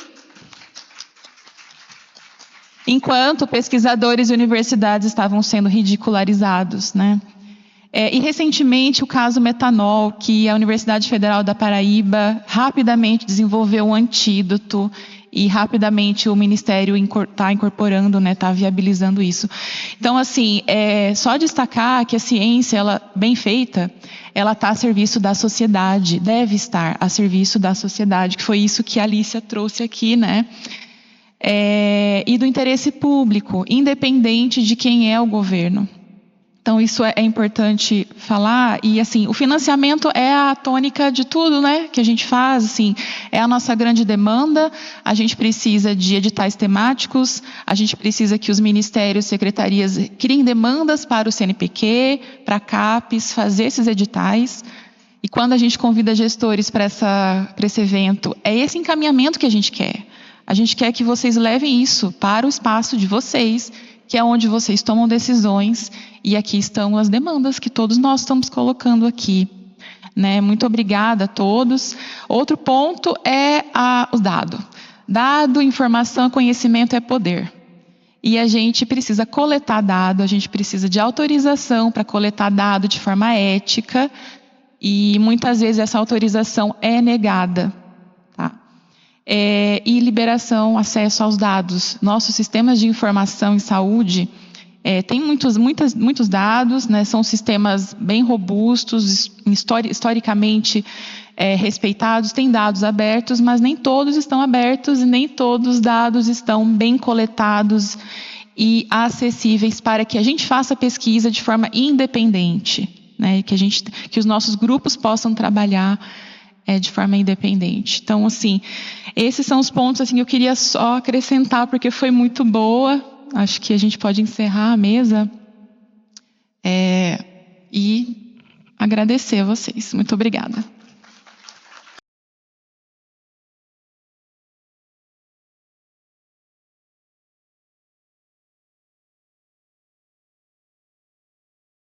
enquanto pesquisadores e universidades estavam sendo ridicularizados, né? E recentemente o caso metanol, que a Universidade Federal da Paraíba rapidamente desenvolveu um antídoto e rapidamente o Ministério está incorporando, né, está viabilizando isso. Então, assim, só destacar que a ciência, ela, bem feita, ela está a serviço da sociedade, deve estar a serviço da sociedade, que foi isso que a Alicia trouxe aqui, né? E do interesse público, independente de quem é o governo. Então, isso é importante falar. E, assim, o financiamento é a tônica de tudo, né, que a gente faz. Assim, é a nossa grande demanda. A gente precisa de editais temáticos, a gente precisa que os ministérios, secretarias criem demandas para o CNPq, para a CAPES, fazer esses editais. E quando a gente convida gestores para esse evento, é esse encaminhamento que a gente quer. A gente quer que vocês levem isso para o espaço de vocês, que é onde vocês tomam decisões, e aqui estão as demandas que todos nós estamos colocando aqui. Né? Muito obrigada a todos. Outro ponto é o dado. Dado, informação, conhecimento é poder. E a gente precisa coletar dado, a gente precisa de autorização para coletar dado de forma ética, e muitas vezes essa autorização é negada. Tá? E liberação, acesso aos dados. Nossos sistemas de informação em saúde têm muitos dados, né? São sistemas bem robustos, historicamente respeitados, têm dados abertos, mas nem todos estão abertos e nem todos os dados estão bem coletados e acessíveis para que a gente faça pesquisa de forma independente, né? Que os nossos grupos possam trabalhar de forma independente. Então, assim, esses são os pontos assim, que eu queria só acrescentar, porque foi muito boa. Acho que a gente pode encerrar a mesa e agradecer a vocês. Muito obrigada.